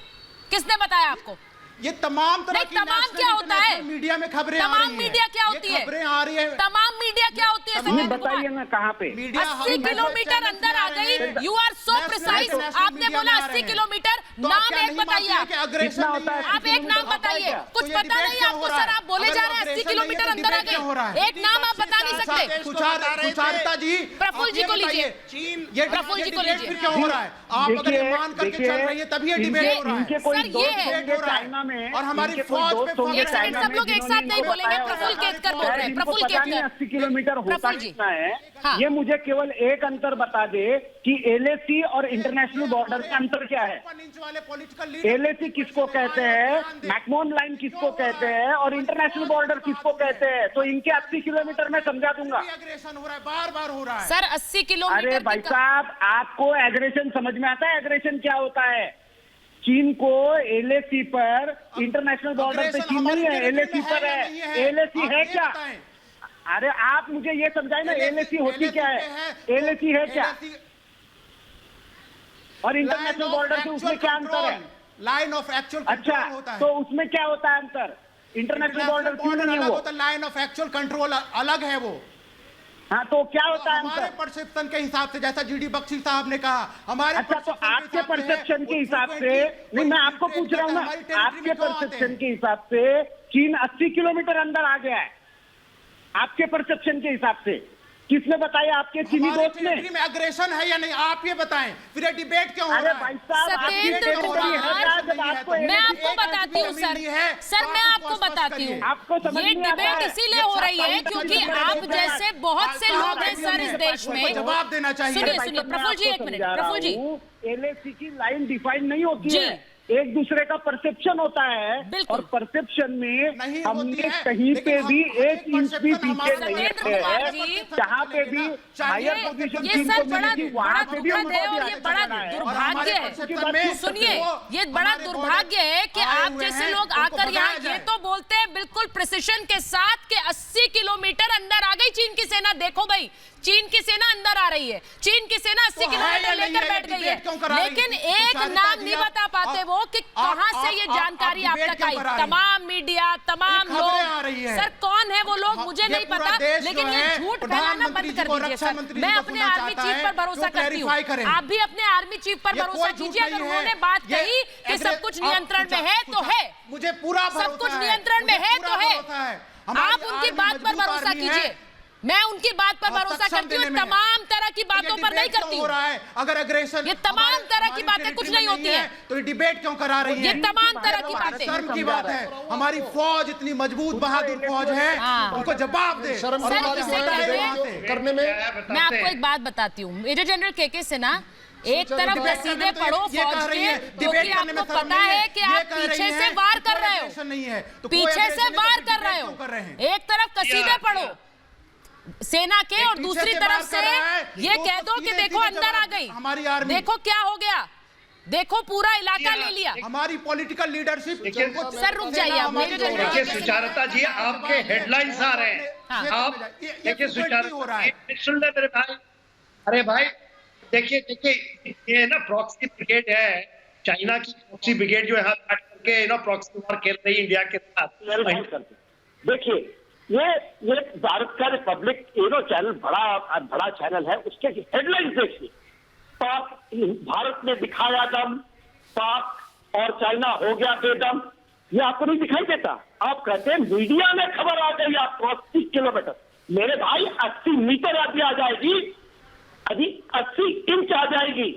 किसने बताया आपको? ये तमाम तरह की तमाम क्या होता है? मीडिया में खबरें आ रही हैं। तमाम मीडिया क्या होती है? खबरें आ रही है। तमाम मीडिया क्या होती है? बताइए ना कहाँ पे? 80 किलोमीटर अंदर आ गई। You are so precise. आपने बोला 80 किलोमीटर, नाम एक बताइए। आप एक नाम बताइए। कुछ पता नहीं आपको सर, आप बोले जा रहे हैं 80 किलोमीटर अंदर आ गए। एक नाम आप बता नहीं सकते। सुचारिता जी, प्रफुल्ल जी को लीजिए, ये प्रफुल्ल जी को लीजिए। क्यों हो रहा है? आप अगर ये मान करके चल रही है तभी ये डिबेट हो रहा है। सर, ये है और हमारी फौज पे एक सेकंड, सब लोग एक साथ नहीं बोलेंगे। प्रफुल्ल केतकर बोल रहे हैं, प्रफुल्ल केतकर। 80 किलोमीटर होता कितना है? ये मुझे केवल एक अंतर बता दे कि एलएसी और इंटरनेशनल बॉर्डर का अंतर क्या है? एलएसी किसको कहते हैं, मैकमोहन लाइन किसको कहते हैं, और इंटरनेशनल बॉर्डर किसको कहते हैं? तो इनके 80 किलोमीटर में समझा दूंगा। एग्रेशन हो रहा है, बार हो रहा है सर। 80 किलोमीटर। अरे भाई साहब, आपको एग्रेशन समझ में आता है? एग्रेशन क्या होता है? चीन को एलएसी पर, इंटरनेशनल बॉर्डर पे चीन नहीं है, एलएसी पर है। एलएसी है क्या? अरे आप मुझे ये समझाए ना, एलएसी होती क्या है? एलएसी है क्या? और इंटरनेशनल बॉर्डर से उसमें क्या अंतर है? लाइन ऑफ एक्चुअल अच्छा, तो उसमें क्या होता है अंतर? इंटरनेशनल बॉर्डर क्यों नहीं है वो? लाइन ऑफ एक्चुअल कंट्रोल अलग है वो। हाँ, तो क्या होता है हमारे परसेप्शन के हिसाब से, जैसा जीडी बख्शी साहब ने कहा, हमारे अच्छा, तो आपके परसेप्शन के हिसाब से नहीं, मैं आपको पूछ रहा हूँ ना, आपके परसेप्शन के हिसाब से चीन 80 किलोमीटर अंदर आ गया है, आपके परसेप्शन के हिसाब से किसने बताया? आपके चीनी दोस्त ने? में अग्रेशन है या नहीं, आप ये बताएं, फिर डिबेट क्यों हो रहा है? अरे भाई साहब, सत्येंद्र कुमार, मैं आपको बताती हूँ सर, मैं आपको बताती हूँ, ये डिबेट इसीलिए हो रही है क्योंकि आप जैसे बहुत से लोग हैं सर इस देश में। जवाब देना चाहिए। सुनिए प्रफुल्ल जी, एक मिनट, प्रफुल्ल जी, एलएसी की लाइन डिफाइन नहीं होती है। एक दूसरे का परसेप्शन होता है, और परसेप्शन में हमने कहीं पे भी 1 इंच भी पीछे नहीं रखे हैं। जहाँ पे भी हायर पोजीशन ये सर बड़ा दुर्भाग्य है, और ये बड़ा दुर्भाग्य है। सुनिए, ये बड़ा दुर्भाग्य है कि आप जैसे लोग आकर यहाँ ये तो बोलते हैं बिल्कुल प्रिसिशन के साथ कि 80 किलोमीटर अंदर आ गई चीन की सेना। देखो भाई, चीन की सेना अंदर आ रही है, चीन की सेना 80 किलोमीटर लेकर बैठ गई है, लेकिन एक नाम नहीं बता पाते वो कि कहां से ये जानकारी आप तक आई। तमाम मीडिया, तमाम लोग, सर कौन है वो लोग मुझे नहीं पता, लेकिन ये झूठ फैलाना बंद कर दीजिए सर। मैं अपने आर्मी चीफ पर भरोसा करती हूँ, आप भी अपने आर्मी चीफ पर भरोसा कीजिए। अगर उन्होंने बात कही कि सब कुछ नियंत्रण में है तो है, मुझे पूरा सब कुछ नियंत्रण में है तो है, आप उनकी बात पर भरोसा कीजिए। मैं उनकी बात पर भरोसा करती हूँ, तमाम तरह की बातों पर नहीं करती हूँ। अगर अग्रेशन, ये तमाम तरह की बातें कुछ नहीं होती है, तो ये डिबेट क्यों करा रही है? ये तमाम तरह की बातें शर्म की बात है। हमारी फौज इतनी मजबूत बहादुर फौज है, उनको जवाब दे। करने में मैं आपको एक बात बताती हूँ, मेजर जनरल के सिन्हा, एक तरफ कसीदे पढ़ो फौज के, क्योंकि आपको पता है कि आप पीछे से वार कर रहे हो, पीछे से वार कर रहे हो। एक तरफ कसीदे पढ़ो सेना के, और दूसरी तरफ से ये कह दो कि देखो अंदर आ गई हमारी आर्मी, देखो क्या हो गया, देखो पूरा इलाका ले लिया। हमारी पॉलिटिकल लीडरशिप। सर रुक जाइए आप। देखिए सुचारुता जी, आपके हेडलाइंस आ रहे हैं, आप देखिए सुचारुता, सुन ले मेरे भाई। अरे भाई देखिए ये ना प्रॉक्सी ब्रिगेड है, चाइना की प्रॉक्सी ब्रिगेड जो यहाँ बैठ करके ना प्रॉक्सी वार खेल रही है इंडिया के साथ। देखिए ये भारत का रिपब्लिक चैनल बड़ा चैनल है, उसके हेडलाइंस देखिए। पाक, भारत ने दिखाया दम, पाक और चाइना हो गया बेदम। ये आपको नहीं दिखाई देता? आप कहते हैं मीडिया में खबर आ गई आपको 80 किलोमीटर। मेरे भाई 80 मीटर आगे आ जाएगी, अभी 80 इंच आ जाएगी,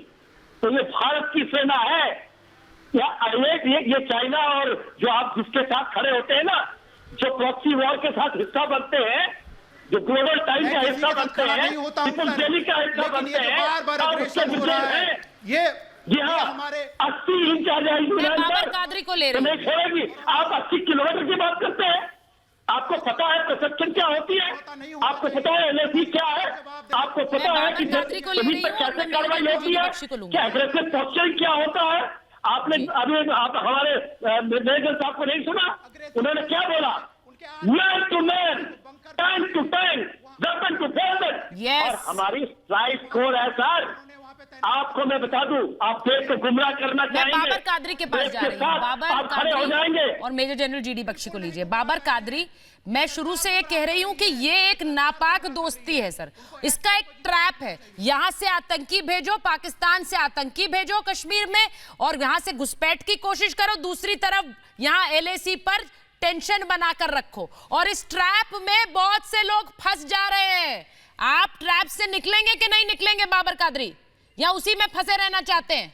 तो ये भारत की सेना है या ये चाइना और जो आप जिसके साथ खड़े होते हैं ना, जो प्रॉक्सी वॉर के साथ हिस्सा बनते हैं, जो ग्लोबल टाइम का हिस्सा बनते हैं, पीपल्स डेली का हिस्सा बनते हैं, ये जी हाँ, 80 इंच आ जाएगी, बाबर कादरी को ले रही नहीं छोड़ेगी। आप 80 किलोमीटर की बात करते हैं, आपको पता है परसेप्शन क्या होती है, आपको पता है LAC क्या है, आपको पता है कि जमीन पर कैसे कार्रवाई होती है, क्या एग्रेसिव पोस्चरिंग क्या होता है। आपने अभी आप हमारे मेजर साहब को नहीं सुना, उन्होंने क्या बोला? Man to man, tank to tank, weapon to weapon. और हमारी स्ट्राइक कोड है सर, आपको मैं बता दूं, आप देश को गुमराह करना चाहेंगे। बाबर कादरी के पास जा रही हूं, बाबर खड़े हो जाएंगे। और मेजर जनरल GD बख्शी को लीजिए। बाबर कादरी, मैं शुरू से ये कह रही हूं कि ये एक नापाक दोस्ती है सर, इसका एक ट्रैप है। यहां से आतंकी भेजो, पाकिस्तान से आतंकी भेजो कश्मीर में, और यहां से घुसपैठ की कोशिश करो, दूसरी तरफ यहां LAC पर टेंशन बनाकर रखो, और इस ट्रैप में बहुत से लोग फंस जा रहे हैं। आप ट्रैप से निकलेंगे कि नहीं निकलेंगे बाबर कादरी, या उसी में फंसे रहना चाहते हैं?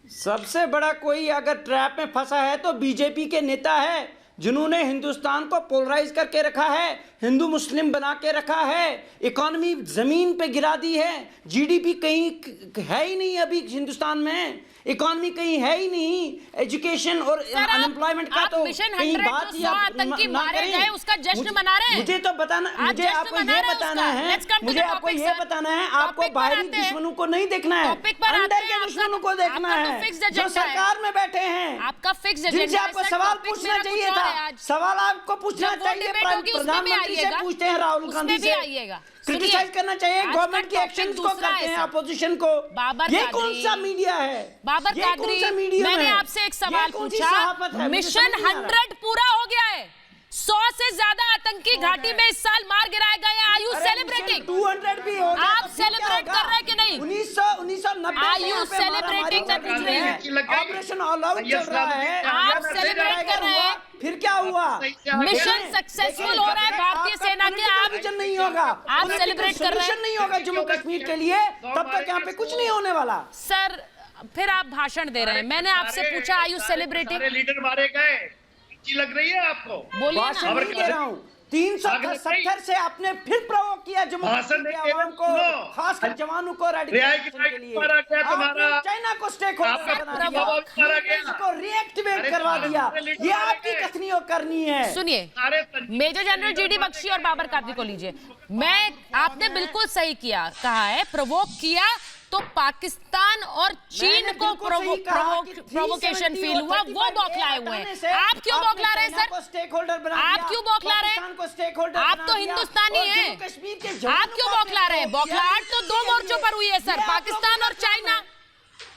सबसे बड़ा कोई अगर ट्रैप में फंसा है तो बीजेपी के नेता है, जिन्होंने हिंदुस्तान को पोलराइज करके रखा है, हिंदू मुस्लिम बना के रखा है, इकोनॉमी जमीन पे गिरा दी है, GDP कहीं है ही नहीं अभी हिंदुस्तान में, इकोनॉमी कहीं है ही नहीं, एजुकेशन और अनएम्प्लॉयमेंट का तो कहीं बात ही आतंकी मारे गए उसका जश्न मना रहे हैं। मुझे तो बताना, मुझे आपको ये बताना है, मुझे आपको ये बताना है, आपको बाहरी दुश्मनों को नहीं देखना है, अंदर के दुश्मनों को देखना है, जो सरकार में बैठे हैं, आपका फिक्स जिनसे आपको सवाल पूछना चाहिए था। सवाल आपको पूछना चाहिए, प्रधानमंत्री से पूछते हैं, राहुल गांधी से क्रिटिसाइज करना चाहिए गवर्नमेंट की एक्शंस को, करते हैं अपोजिशन को। ये कौन सा मीडिया है? बाबर कादरी, मैंने आपसे एक सवाल पूछा, मिशन 100 पूरा हो गया है, 100 से ज्यादा आतंकी घाटी में इस साल मार गिराए गए हैं। Are you celebrating? 200 भी हो गया, आप सेलिब्रेट कर रहे हैं कि नहीं? 1990 आर यू सेलिब्रेटिंग? मैं पूछ रही हूँ। ऑपरेशन ऑल आउट चल रहा है, आप सेलिब्रेट कर रहे हैं? फिर क्या हुआ? मिशन सक्सेसफुल हो रहा है भारतीय सेना के, आप नहीं होगा, आप सेलिब्रेट कर रहे हैं? नहीं होगा जम्मू कश्मीर के लिए, तब तक यहाँ पे कुछ नहीं होने वाला। सर फिर आप भाषण दे रहे हैं, मैंने आपसे पूछा आर यू सेलिब्रेटिंग? लीडर मारे गए, लग रही है आपको? बोलिए ना। भाषण नहीं दे रहा हूँ, 370 से आपने फिर प्रवोक किया जम्मू कश्मीर के अवाम को, खासकर जवानों को रेडिकलाइजेशन के लिए। आपने चाइना को स्टेक होल्डर बना दिया, इसको रिएक्टिवेट करवा दिया। ये आपकी कथनियों करनी है। सुनिए, मेजर जनरल जीडी बख्शी और बाबर कादरी को लीजिए। आपने बिल्कुल सही कहा है, प्रवोक किया तो पाकिस्तान और चीन को प्रोवोकेशन फील हुआ, वो बौखलाए हुए हैं। आप क्यों बौखला रहे हैं सर? आप क्यों बौखला रहे हैं? आप तो हिंदुस्तानी हैं, आप क्यों बौखला रहे हैं? बौखलाहट तो दो मोर्चों पर हुई है सर, पाकिस्तान और चाइना।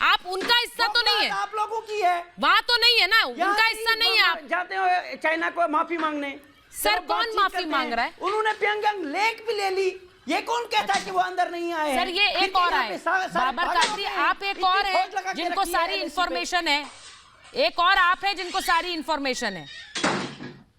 आप उनका हिस्सा तो नहीं है, आप लोगों की है, वहां तो नहीं है ना, उनका हिस्सा नहीं है। आप जाते हो चाइना को माफी मांगने, सर कौन माफी मांग रहा है? उन्होंने प्यांगयांग लेक भी ले ली, ये कौन कहता है कि वो अंदर नहीं आए? सर ये एक और है बाबर कादरी, आप एक और है जिनको सारी इंफॉर्मेशन है, एक और आप है जिनको सारी इंफॉर्मेशन है।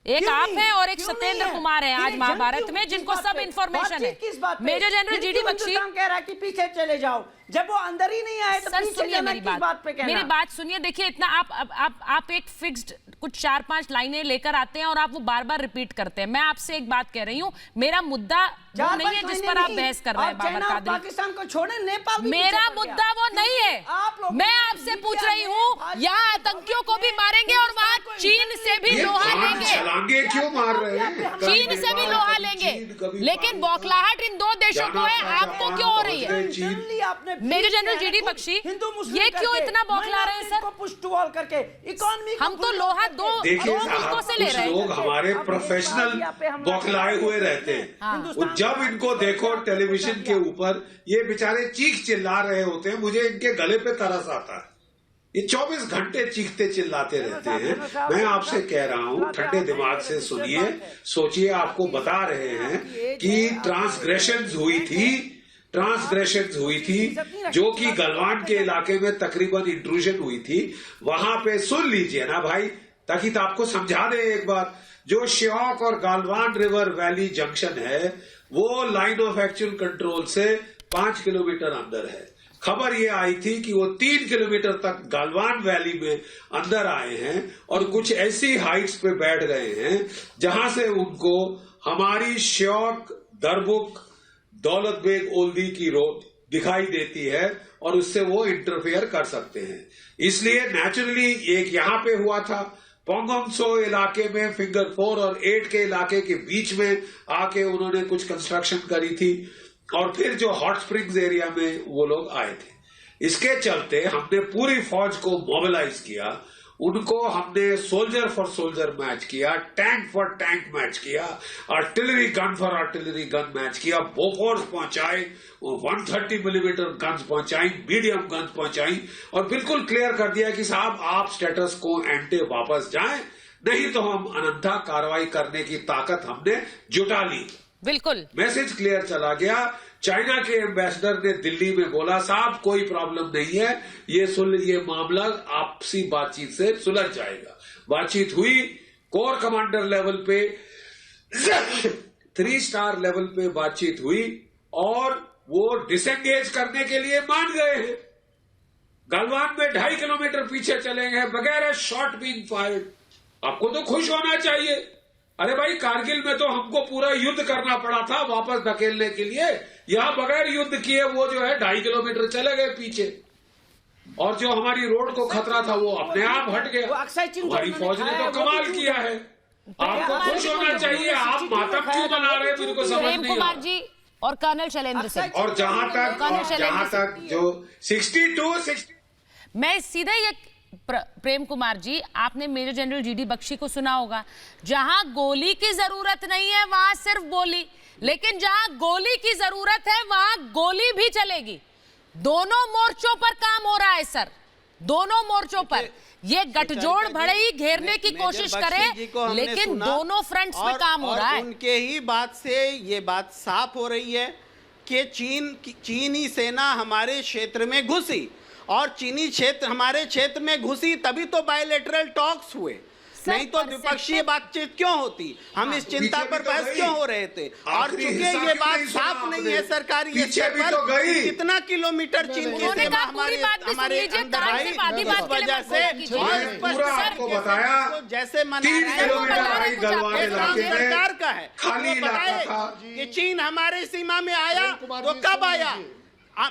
एक आप हैं और एक सत्येंद्र कुमार हैं आज महाभारत में जिनको सब इंफॉर्मेशन है। मेजर जनरल जीडी बख्शी कह रहा है कि पीछे चले जाओ, जब वो अंदर ही नहीं आए तो सर पीछे सुनिए जाना मेरी किस बात पे कहना? मेरी बात सुनिए। देखिए इतना आप एक फिक्स्ड कुछ 4-5 लाइनें लेकर आते हैं और आप वो बार-बार रिपीट करते हैं। मैं आपसे एक बात कह रही हूँ, मेरा मुद्दा वो नहीं है जिस पर आप बहस कर रहे हैं बाबर कादरी। पाकिस्तान को छोड़े, नेपाल भी मेरा मुद्दा वो नहीं है। मैं आपसे पूछ रही हूँ, यहाँ आतंकियों को भी मारेंगे और वहाँ चीन से भी लोहा लेंगे, क्यों मार रहे हैं? चीन से भी लोहा लेंगे, लेकिन बौखलाहट इन दो देशों को है, आपको क्यों हो रही है? मेजर जनरल जीडी बख्शी ये क्यों इतना बौखला रहे हैं सर? पुश टू ऑल करके इकोनॉमी, हम तो लोहा दो मुल्कों से ले रहे हैं। लोग हमारे प्रोफेशनल बौखलाए हुए रहते हैं, जब इनको देखो टेलीविजन के ऊपर ये बेचारे चीख चिल्ला रहे होते हैं, मुझे इनके गले पे तरस आता है। ये 24 घंटे चीखते चिल्लाते रहते हैं। मैं आपसे कह रहा हूं, ठंडे दिमाग से सुनिए, सोचिए। आपको बता रहे हैं कि ट्रांसग्रेशंस हुई थी जो कि गलवान के इलाके में तकरीबन इंट्रूजन हुई थी। वहां पे सुन लीजिए ना भाई, ताकि तो आपको समझा दे एक बार। जो श्योक और गालवान रिवर वैली जंक्शन है वो लाइन ऑफ एक्चुअल कंट्रोल से 5 किलोमीटर अंदर है। खबर ये आई थी कि वो 3 किलोमीटर तक गालवान वैली में अंदर आए हैं और कुछ ऐसी हाइट्स पे बैठ गए हैं जहां से उनको हमारी श्योक, दरबुक, दौलत बेग ओल्दी की रोड दिखाई देती है और उससे वो इंटरफेयर कर सकते हैं। इसलिए नेचुरली एक यहां पे हुआ था, पोंगोंगसो इलाके में फिंगर 4 और 8 के इलाके के बीच में आके उन्होंने कुछ कंस्ट्रक्शन करी थी और फिर जो हॉट स्प्रिंग्स एरिया में वो लोग आए थे। इसके चलते हमने पूरी फौज को मोबिलाइज किया, उनको हमने सोल्जर फॉर सोल्जर मैच किया, टैंक फॉर टैंक मैच किया, artillery gun for artillery gun match किया, बोफोर्स पहुंचाए, 130 मिलीमीटर गन्स पहुंचाई, मीडियम गन्स पहुंचाई और बिल्कुल क्लियर कर दिया कि साहब आप स्टेटस को एंटे वापस जाएं, नहीं तो हम अनंथा कार्रवाई करने की ताकत हमने जुटा ली। बिल्कुल मैसेज क्लियर चला गया। चाइना के एम्बेसडर ने दिल्ली में बोला साहब कोई प्रॉब्लम नहीं है, ये मामला आपसी बातचीत से सुलझ जाएगा। बातचीत हुई, कोर कमांडर लेवल पे 3 स्टार लेवल पे बातचीत हुई और वो डिसएंगेज करने के लिए मान गए हैं। गलवान में 2.5 किलोमीटर पीछे चले गए बगैर शॉट बीइंग फायर्ड। आपको तो खुश होना चाहिए। अरे भाई, कारगिल में तो हमको पूरा युद्ध करना पड़ा था वापस धकेलने के लिए, यहां बगैर युद्ध किए वो जो है 2.5 किलोमीटर चले गए पीछे और जो हमारी रोड को खतरा था वो अपने आप हट गया। हमारी फौज ने तो कमाल किया है। आपको खुश होना चाहिए। आप मातम क्यों बना रहे हैं, मुझे को समझ नहीं कुमार जी और कर्नल शैलेंद्र सिंह। और जहां तक जो 62 मैं सीधे ये प्रेम कुमार जी, आपने मेजर जनरल जीडी बख्शी को सुना होगा, जहां गोली की जरूरत नहीं है वहां सिर्फ बोली, लेकिन जहां गोली की जरूरत है वहां गोली भी चलेगी। दोनों मोर्चों पर काम हो रहा है सर, दोनों मोर्चों पर। ये गठजोड़ भले ही घेरने की कोशिश करे, लेकिन दोनों फ्रंट्स पे काम हो रहा है। उनके ही बात से ये बात साफ हो रही है कि चीनी सेना हमारे क्षेत्र में घुसी और चीनी क्षेत्र हमारे क्षेत्र में घुसी, तभी तो बायलैटरल टॉक्स हुए। नहीं तो द्विपक्षीय बातचीत क्यों होती, हम इस चिंता पर बहस क्यों हो रहे थे। और चूंकि ये बात साफ नहीं है सरकारी स्तर पर कितना किलोमीटर चीन की सीमा हमारे अंदर आई, इस वजह से आपको बताया जैसे सरकार का है कि चीन हमारे सीमा में आया तो कब आया,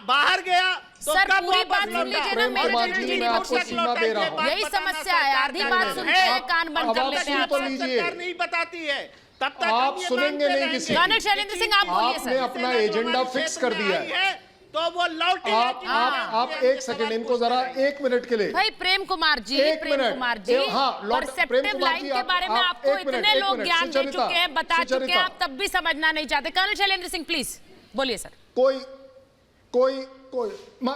बाहर गया तो सर कब पूरी बात वापस सुन लीजिए ना, लौटा। मेरे जनरल जी आपको सीमा दे रहा हूं। यही समस्या है, आधी बात सुनते हैं कान बंद कर लेते हैं। सरकार नहीं बताती है तब तक आप सुनेंगे नहीं किसी। कर्नल शैलेंद्र सिंह आप बोलिए आपने सर। अपना एजेंडा फिक्स कर दिया है तो वो लौटे। आप एक सेकंड इनको जरा 1 मिनट के लिए। भाई प्रेम कुमार जी, प्रेम कुमार जी, परसेप्टिव लाइन के बारे में आपको इतने लोग ज्ञान दे चुके हैं, बता चुके हैं, आप तब भी समझना नहीं चाहते। कर्नल शैलेंद्र सिंह प्लीज बोलिए सर। कोई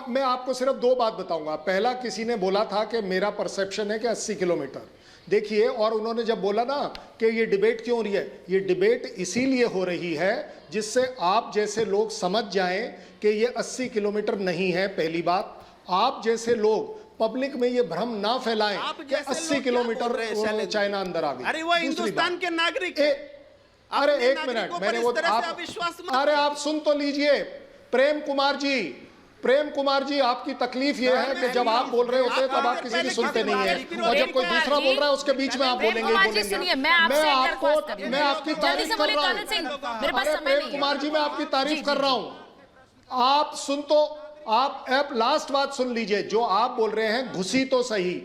मैं आपको सिर्फ 2 बात बताऊंगा। पहला, किसी ने बोला था कि मेरा परसेप्शन है कि 80 किलोमीटर, देखिए, और उन्होंने जब बोला ना कि ये डिबेट क्यों हो रही है, ये डिबेट इसीलिए हो रही है जिससे आप जैसे लोग समझ जाएं कि ये 80 किलोमीटर नहीं है। पहली बात, आप जैसे लोग पब्लिक में ये भ्रम ना फैलाएं कि 80 किलोमीटर चाइना अंदर आ गई। अरे वो हिंदुस्तान के नागरिक अरे 1 मिनट, मैंने वो अरे आप सुन तो लीजिए। प्रेम कुमार जी, आपकी तकलीफ ये है कि जब आप बोल रहे होते हैं तब आप किसी की सुनते नहीं है, और जब कोई दूसरा बोल रहा है उसके बीच में आप बोलेंगे ही बोलेंगे। मैं आपकी तारीफ कर रहा हूँ। प्रेम कुमार जी, मैं आपकी तारीफ कर रहा हूँ। आप सुन तो आप लास्ट बात सुन लीजिए। जो आप बोल रहे हैं घुसी तो सही,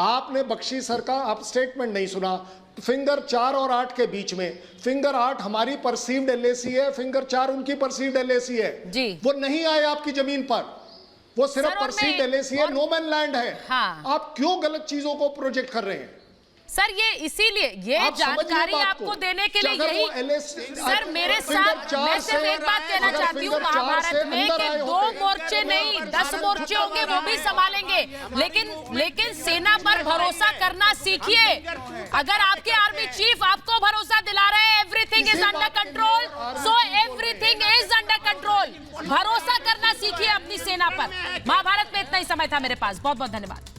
आपने बख्शी सर का आप स्टेटमेंट नहीं सुना। फिंगर 4 और 8 के बीच में, फिंगर 8 हमारी परसीव्ड एलएसी है, फिंगर 4 उनकी परसीव्ड एलएसी है जी। वो नहीं आए आपकी जमीन पर, वो सिर्फ परसीव्ड एलएसी है, नो मैन लैंड है। हाँ। आप क्यों गलत चीजों को प्रोजेक्ट कर रहे हैं सर? ये इसीलिए ये जानकारी आपको देने के लिए यही सर मेरे साथ मैं सिर्फ एक बात कहना चाहती हूँ, महाभारत में कि 2 मोर्चे नहीं 10 मोर्चे होंगे, वो भी संभालेंगे, लेकिन सेना पर भरोसा करना सीखिए। अगर आपके आर्मी चीफ आपको भरोसा दिला रहे हैं everything is under control, so everything is under control. भरोसा करना सीखिए अपनी सेना पर। महाभारत में इतना ही समय था मेरे पास, बहुत बहुत धन्यवाद।